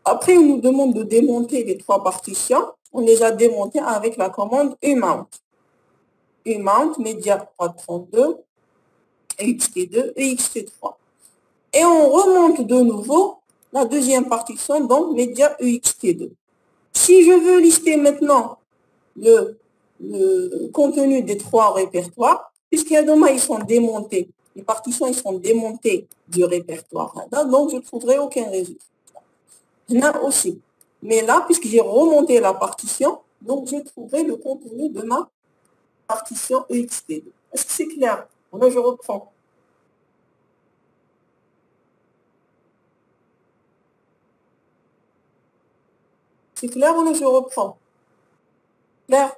Après, on nous demande de démonter les 3 partitions. On les a démontées avec la commande umount. Umount, media 332, ext2, ext3. Et on remonte de nouveau la deuxième partition, donc media ext2. Si je veux lister maintenant le contenu des 3 répertoires, puisqu'il y a demain, ils sont démontés, les partitions, ils sont démontées du répertoire. Donc, je ne trouverai aucun résultat. Là aussi. Mais là, puisque j'ai remonté la partition, donc je trouverai le contenu de ma partition ext2. Est-ce que c'est clair? Là, je reprends. C'est clair ou là, je reprends? Clair?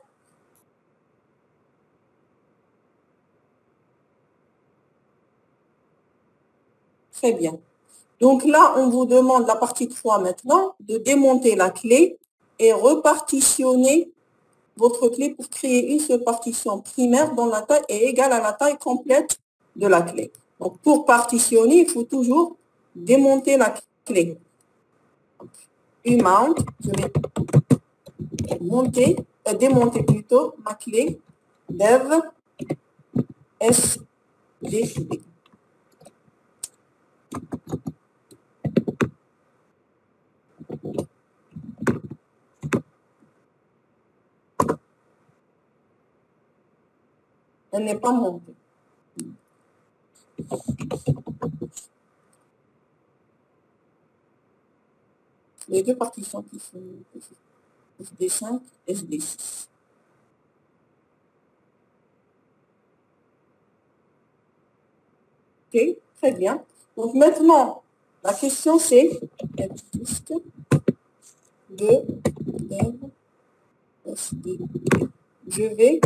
Très bien. Donc là, on vous demande la partie 3 maintenant, de démonter la clé et repartitionner votre clé pour créer une seule partition primaire dont la taille est égale à la taille complète de la clé. Donc pour partitionner, il faut toujours démonter la clé. Umount, je vais démonter plutôt ma clé dev sdb. Elle n'est pas montée. Les 2 partitions qui sont SD5, SD6. Ok, très bien. Donc maintenant, la question c'est je vais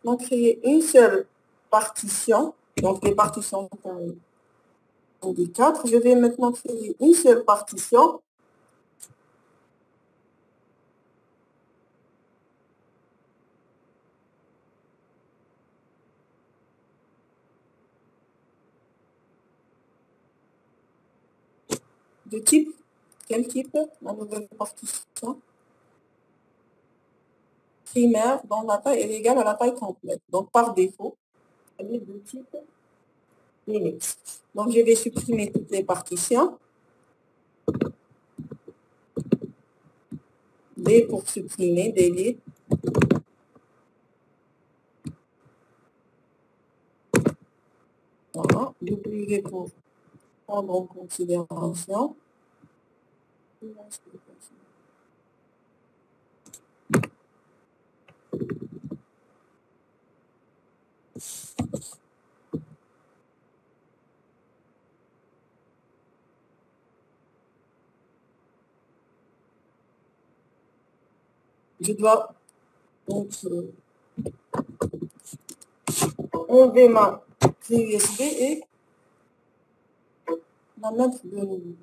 en créer une seule partition. Donc les partitions sont des 4. Je vais maintenant créer une seule partition. De type, quel type? La nouvelle partition primaire dont la taille est égale à la taille complète. Donc par défaut, elle est de type Linux. Donc je vais supprimer toutes les partitions. D pour supprimer, delete. Voilà. W pour prendre en considération. Je dois donc enlever ma clé USB et la mettre de nouveau.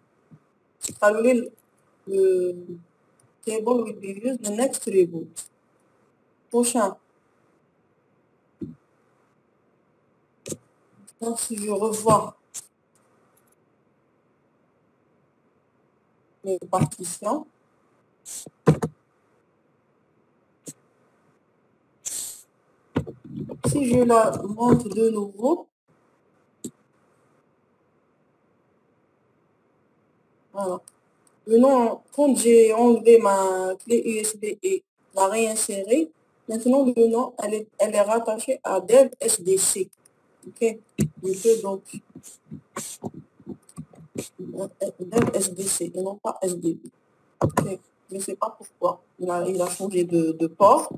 Calculer le table will be used the next reboot. Prochain. Donc si je revois les partitions, si je la monte de nouveau, voilà. Maintenant, quand j'ai enlevé ma clé USB et la réinsérée, maintenant le nom, elle est rattachée à dev SDC. Ok, je peux donc dev SDC et non pas SDB. Okay. Je ne sais pas pourquoi. Il a changé de port.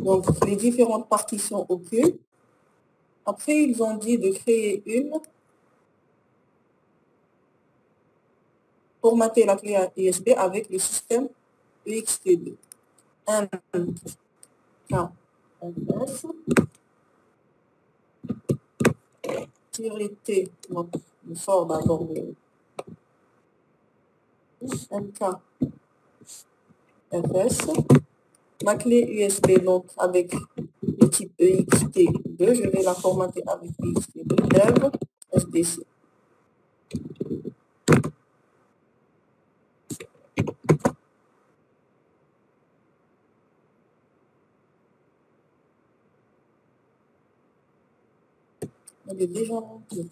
Donc, les différentes partitions occupent. Après, ils ont dit de créer une. Formater la clé USB avec le système ext2. MKFS. T. Donc, je sors d'abord le MKFS. Ma clé USB, donc, avec le type EXT2, je vais la formater avec EXT2, dev, SDC. Elle est déjà montée.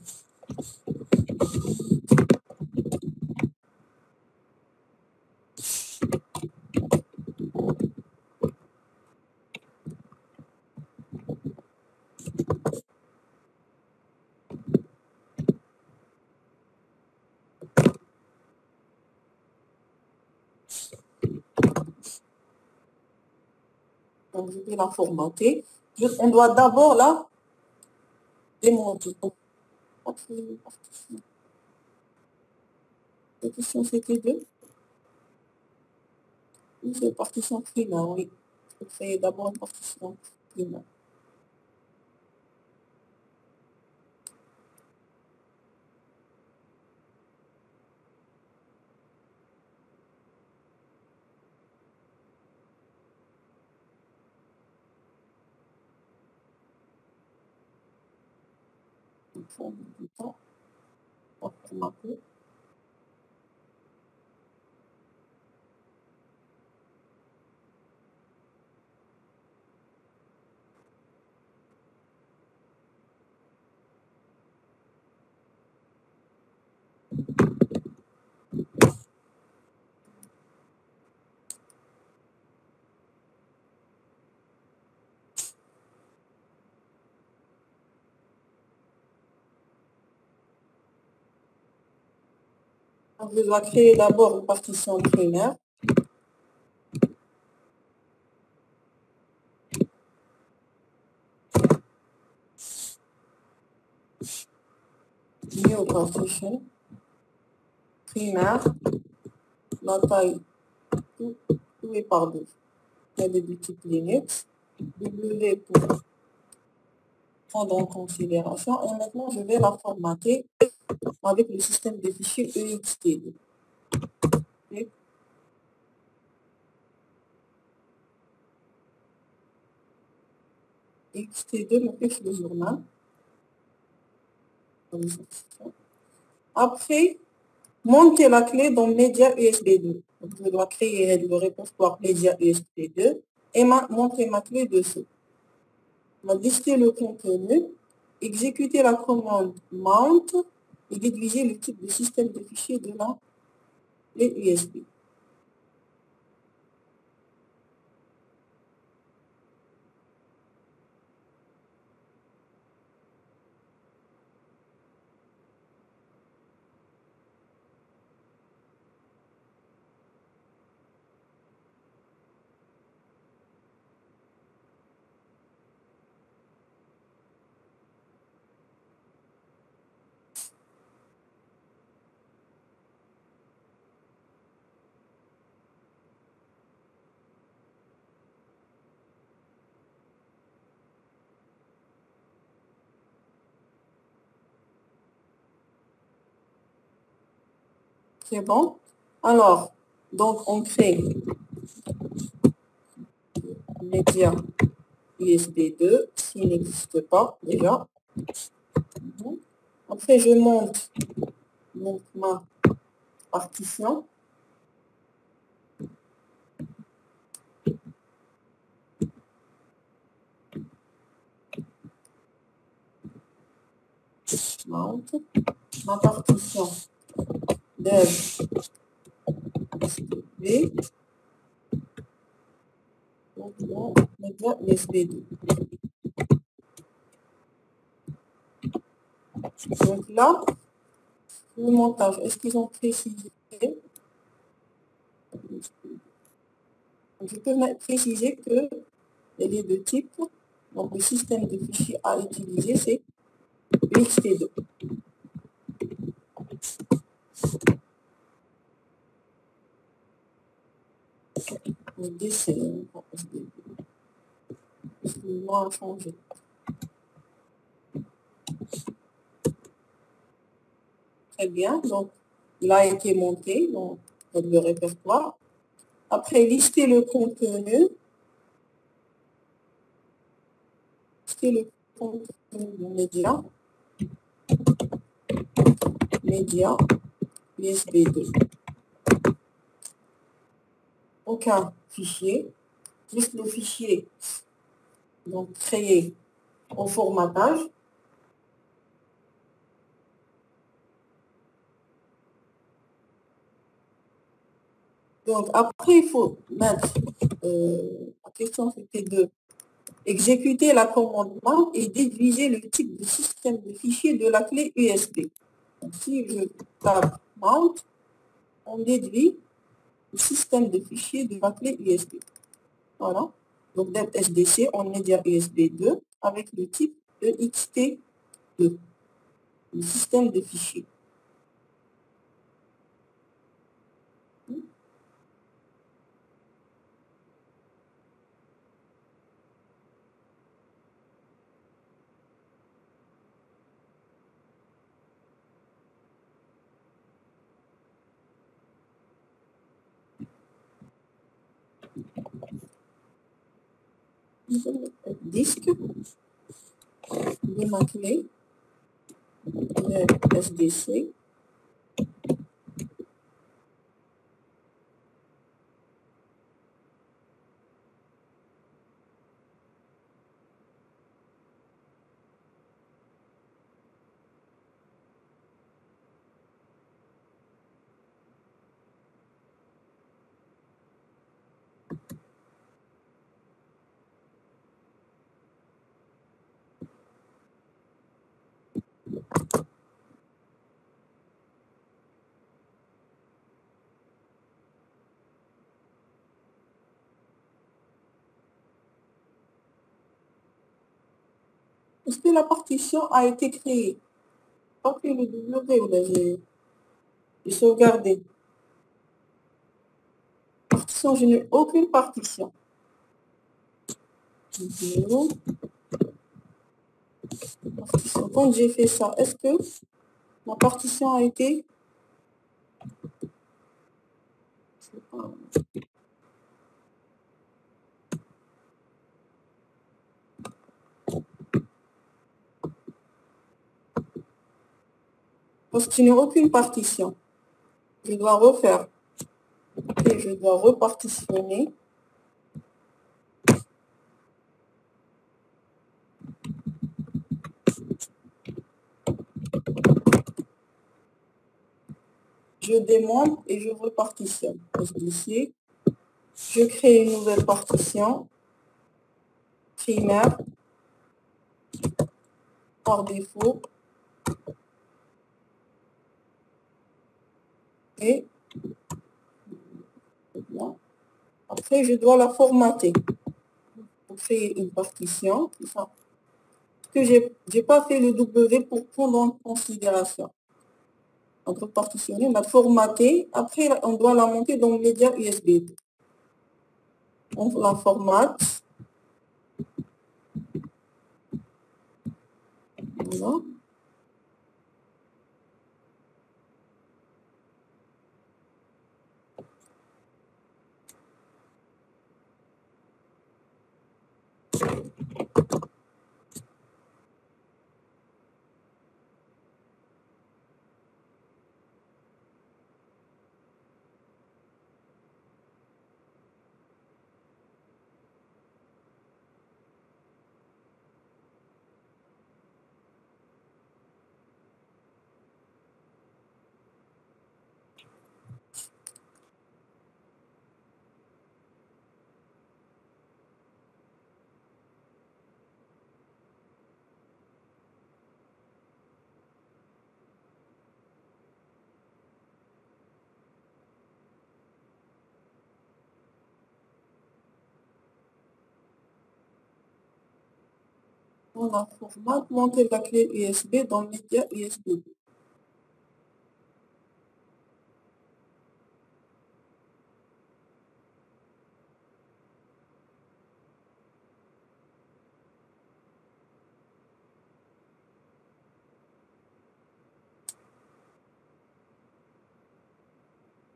Donc, je vais la formater. On doit d'abord la démonter. Partition CT2. Oui, c'est partition primaire, oui. Je vais créer d'abord une partition primaire. Il faut du temps pour formater. Donc, je dois créer d'abord une partition primaire. New partition primaire. La taille, tout est par 2. Il y a des types Linux. W pour prendre en considération. Et maintenant, je vais la formater avec le système de fichiers EXT2. Okay. EXT2 me fiche le journal. Après, monter la clé dans Média USB2. Donc, je dois créer le répertoire Média USB2 et montrer ma clé dessus. On va lister le contenu, exécuter la commande mount et déduire le type de système de fichiers de la clé USB. C'est bon. Alors, donc on crée média USB2 s'il n'existe pas déjà. Après, je monte donc ma partition. Monte ma partition dev USB. Donc, mon média USB2. Donc là, le montage, est-ce qu'ils ont précisé? Je peux préciser que elle est de type, donc le système de fichiers à utiliser, c'est EXT2. Le DC, le nom a changé. Très bien, donc il a été monté dans le répertoire. Après, lister le contenu. c'est le contenu du média USB 2. Aucun fichier, juste le fichier donc créé au formatage. Donc après, il faut mettre, la question c'était de exécuter la commande mount et déduisez le type de système de fichiers de la clé USB. Donc, si je tape mount, on déduit le système de fichiers de la clé USB. Voilà. Donc, dep SDC en média USB 2 avec le type EXT2, le système de fichiers. Disque de ma clé de SDC. Est-ce que la partition a été créée? Pas que le W ou là, j'ai sauvegardé. Partition, je n'ai aucune partition. Vidéo. Partition. Quand j'ai fait ça, est-ce que la partition a été... Je sais pas. Parce que je n'ai aucune partition. Je dois refaire. Et je dois repartitionner. Je démonte et je repartitionne. SDC. Je crée une nouvelle partition. Primaire. Par défaut. Et après, je dois la formater. Pour créer une partition. C'est ça. Que j'ai pas fait le W pour prendre en considération. Entre partitionner, on a formaté. Après, on doit la monter dans le média USB. On la formate. Voilà. On a format, monter la clé USB dans le média USB.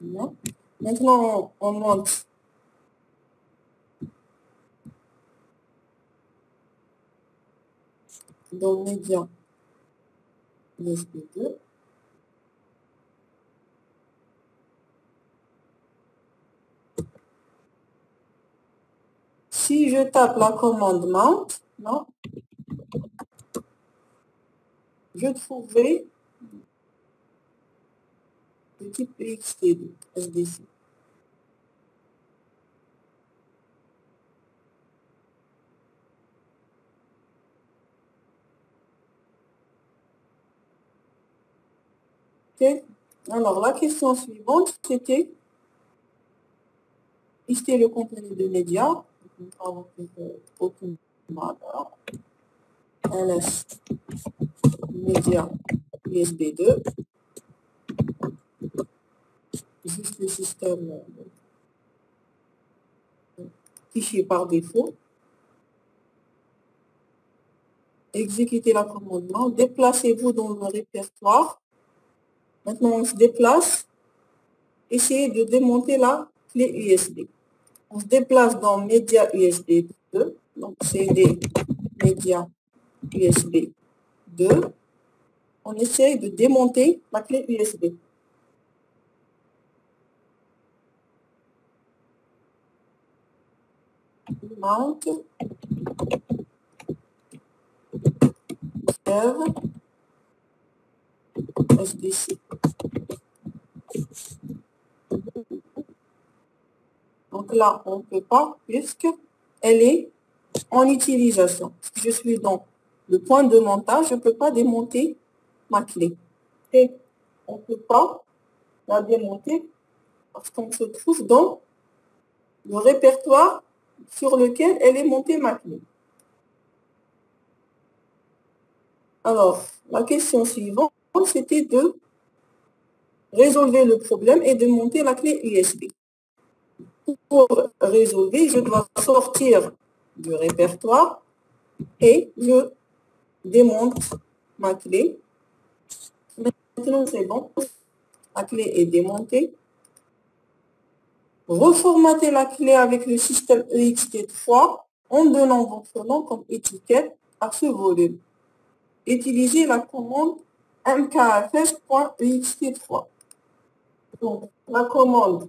Voilà. Maintenant, on monte dans média USB2. Si je tape la commande mount, non, je trouverai le type EXT2, SDC. Ok. Alors, la question suivante, c'était lister le contenu de médias. LS média USB2. Juste le système fichier par défaut. Exécutez la commande. Déplacez-vous dans le répertoire. Maintenant, on se déplace. Essayez de démonter la clé USB. On se déplace dans Média USB 2. Donc, CD Média USB 2. On essaye de démonter la clé USB. Mount. Save. SDC. Donc là, on ne peut pas puisqu'elle est en utilisation. Si je suis dans le point de montage, je ne peux pas démonter ma clé. Et on ne peut pas la démonter parce qu'on se trouve dans le répertoire sur lequel elle est montée ma clé. Alors, la question suivante, c'était de résolver le problème et de monter la clé USB. Pour résolver, je dois sortir du répertoire et je démonte ma clé. Maintenant, c'est bon. La clé est démontée. Reformatez la clé avec le système EXT3 en donnant votre nom comme étiquette à ce volume. Utilisez la commande mkfs.ext3. Donc, la commande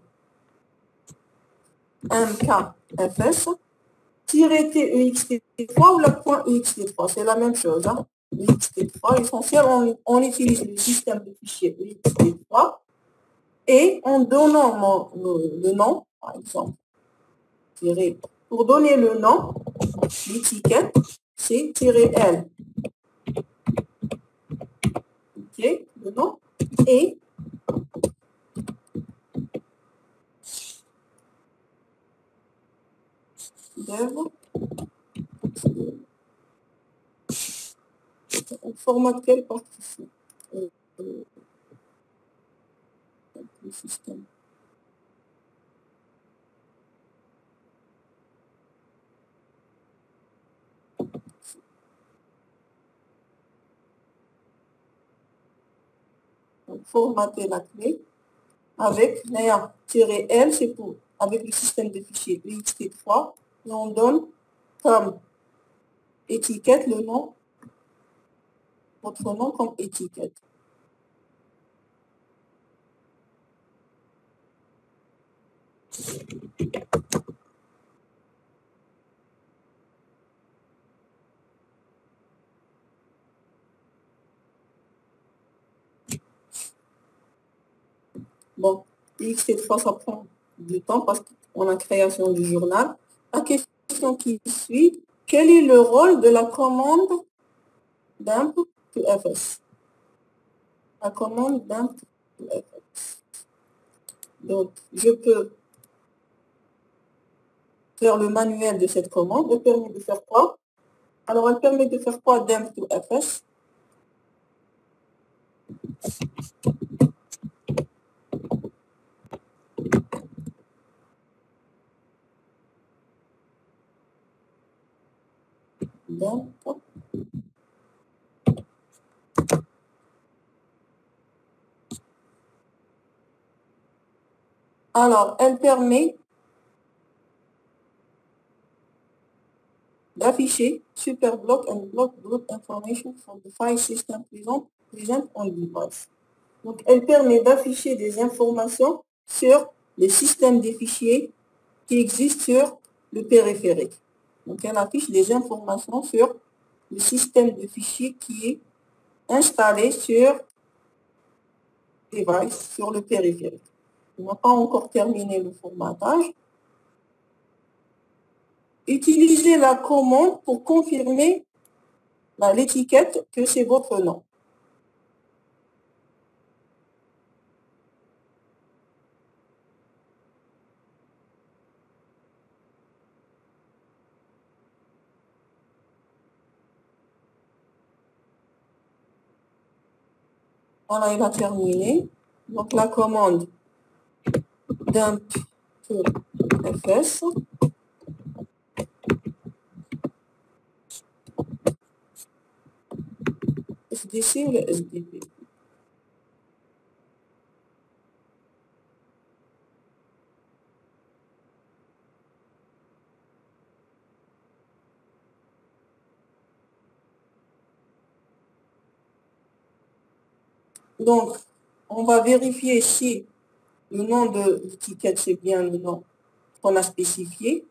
mkfs -text3 ou la .ext3, c'est la même chose. Hein? ext3, l'essentiel, on utilise le système de fichiers ext3 et en donnant le nom, par exemple, pour donner le nom, l'étiquette, c'est -l. Ok, le nom et dev. On formate quelle partie? Le système. Donc, formater la clé avec -l, c'est pour avec le système de fichiers ext3 et on donne comme étiquette le nom, votre nom comme étiquette. Bon, ext3, ça prend du temps parce qu'on a création du journal. La question qui suit, quel est le rôle de la commande dump to fs? La commande dump to fs. Donc, je peux faire le manuel de cette commande. Elle permet de faire quoi? Alors, elle permet de faire quoi dump to fs? Dump. Alors, elle permet d'afficher super block and block group information from the file system present on device. Donc, elle permet d'afficher des informations sur les systèmes des fichiers qui existent sur le périphérique. Donc, elle affiche des informations sur le système de fichiers qui est installé sur device, sur le périphérique. On n'a pas encore terminé le formatage. Utilisez la commande pour confirmer l'étiquette que c'est votre nom. Voilà, il a terminé. Donc, la commande dump to fs. SDC ou le SDP? Donc, on va vérifier si le nom de l'étiquette, c'est bien le nom qu'on a spécifié.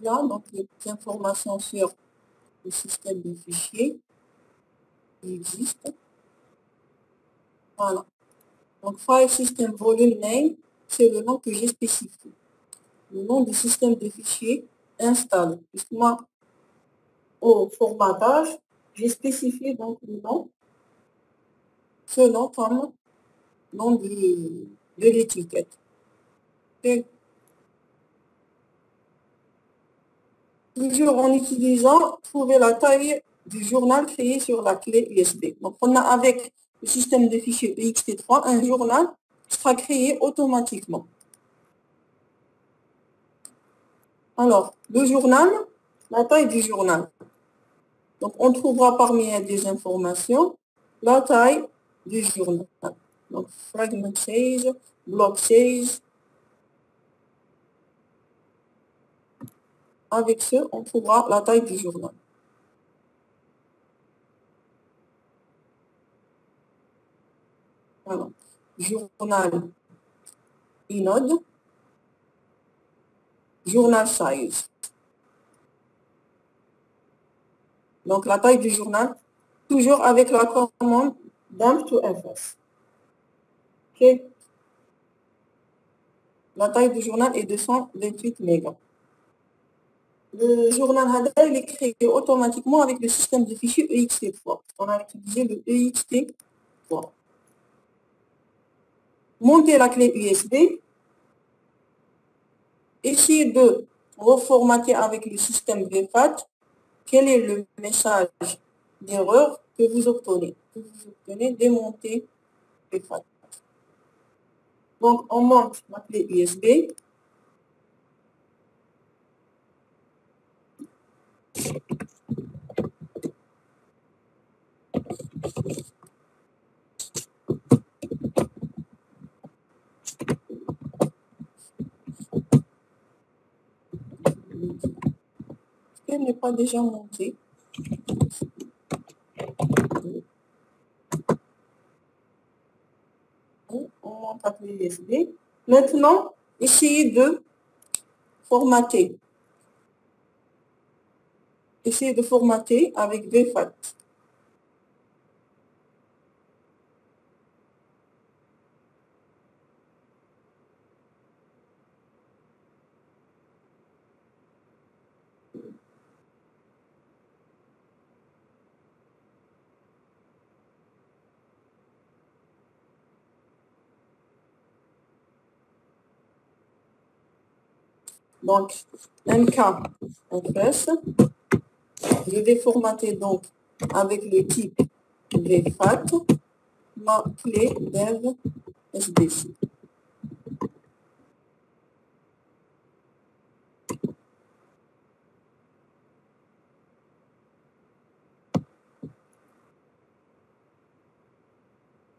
Là, donc, les informations sur le système de fichiers qui existent. Voilà. Donc, file system volume name, c'est le nom que j'ai spécifié. Le nom du système de fichiers installé. Puisque moi, au formatage, j'ai spécifié donc le nom, ce nom comme nom de l'étiquette. Toujours en utilisant, trouver la taille du journal créé sur la clé USB. Donc, on a avec le système de fichiers ext3 un journal qui sera créé automatiquement. Alors, le journal, la taille du journal. Donc, on trouvera parmi des informations la taille du journal. Donc, fragment size, block size. Avec ce, on trouvera la taille du journal. Voilà. Journal inode, journal size. Donc, la taille du journal, toujours avec la commande dump to fs. OK. La taille du journal est 228 mégas. Le journal HADA, il est créé automatiquement avec le système de fichiers ext3. On a utilisé le ext3. Montez la clé USB. Essayez de reformater avec le système VFAT. Quel est le message d'erreur que vous obtenez? Démonter VFAT. Donc, on monte la clé USB. Elle n'est pas déjà montée. On monte la clé USB. Maintenant, essayez de formater. Essayez de formater avec VFAT. Donc, MK FS. Je vais formater donc avec le type VFAT ma clé dev SBC.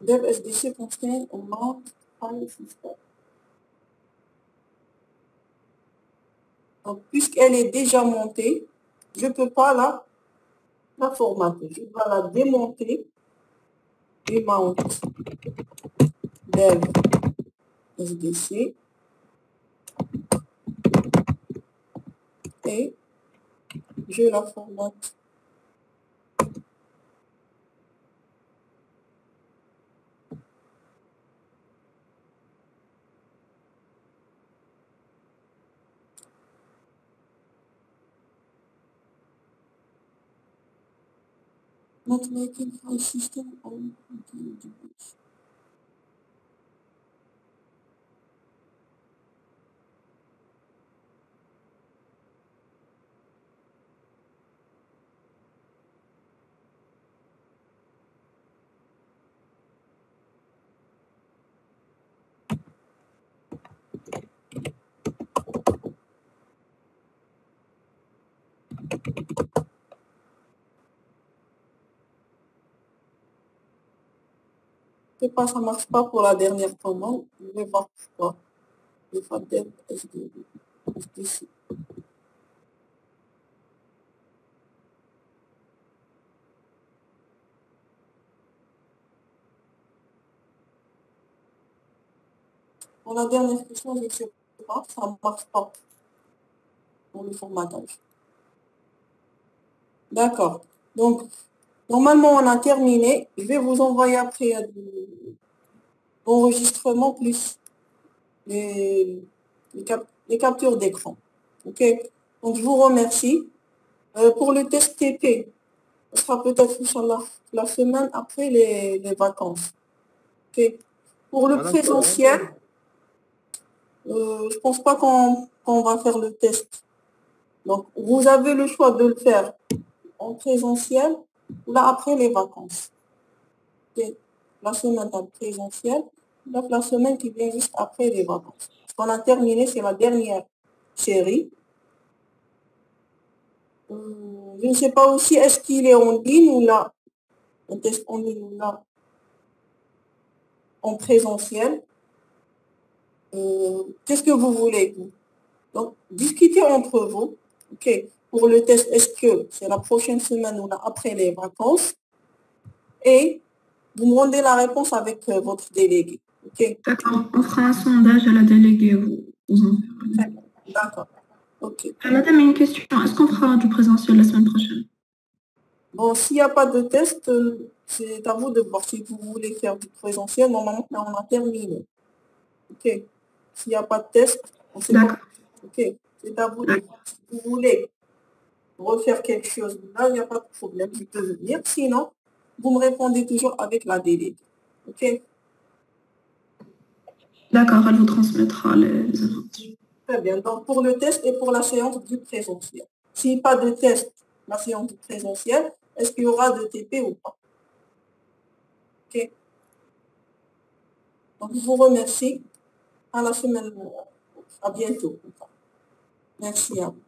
Dev SBC contient un mode file system. Donc, puisqu'elle est déjà montée, je ne peux pas la formater. Je dois la démonter et mount dev SBC et je la formate. Not making file system on device. Je sais pas, ça ne marche pas pour la dernière commande. Je vais voir pourquoi. Je vais faire dev SBC. Pour la dernière question, je ne sais pas, ça ne marche pas pour le formatage. D'accord. Donc, normalement, on a terminé. Je vais vous envoyer après l'enregistrement plus les captures d'écran. OK? Donc, je vous remercie. Pour le test TP, ce sera peut-être la semaine après les vacances. OK? Pour le présentiel, je ne pense pas qu'on va faire le test. Donc, vous avez le choix de le faire en présentiel ou là après les vacances. Okay. La semaine en présentiel, donc la semaine qui vient juste après les vacances. Ce qu'on a terminé, c'est la dernière série. Je ne sais pas aussi, est-ce qu'il est en ligne ou là, un test en ligne ou là, en présentiel. Qu'est-ce que vous voulez? Donc, discutez entre vous. OK. Pour le test, est-ce que c'est la prochaine semaine ou là, après les vacances? Et vous me rendez la réponse avec votre délégué. OK. D'accord, on fera un sondage à la déléguée. Vous en Très bien. D'accord. OK. Madame, une question. Est-ce qu'on fera du présentiel la semaine prochaine? Bon, s'il n'y a pas de test, c'est à vous de voir si vous voulez faire du présentiel. Normalement, là, on a terminé. OK. S'il n'y a pas de test, on sait pas. OK. C'est à vous de voir. Si vous voulez refaire quelque chose, là, il n'y a pas de problème. Je peux venir. Sinon, vous me répondez toujours avec la déléguée. OK. D'accord, elle vous transmettra les informations. Très bien. Donc, pour le test et pour la séance du présentiel. S'il n'y a pas de test, la séance du présentiel, est-ce qu'il y aura de TP ou pas? OK. Donc, je vous remercie. À la semaine. À bientôt. Merci à vous.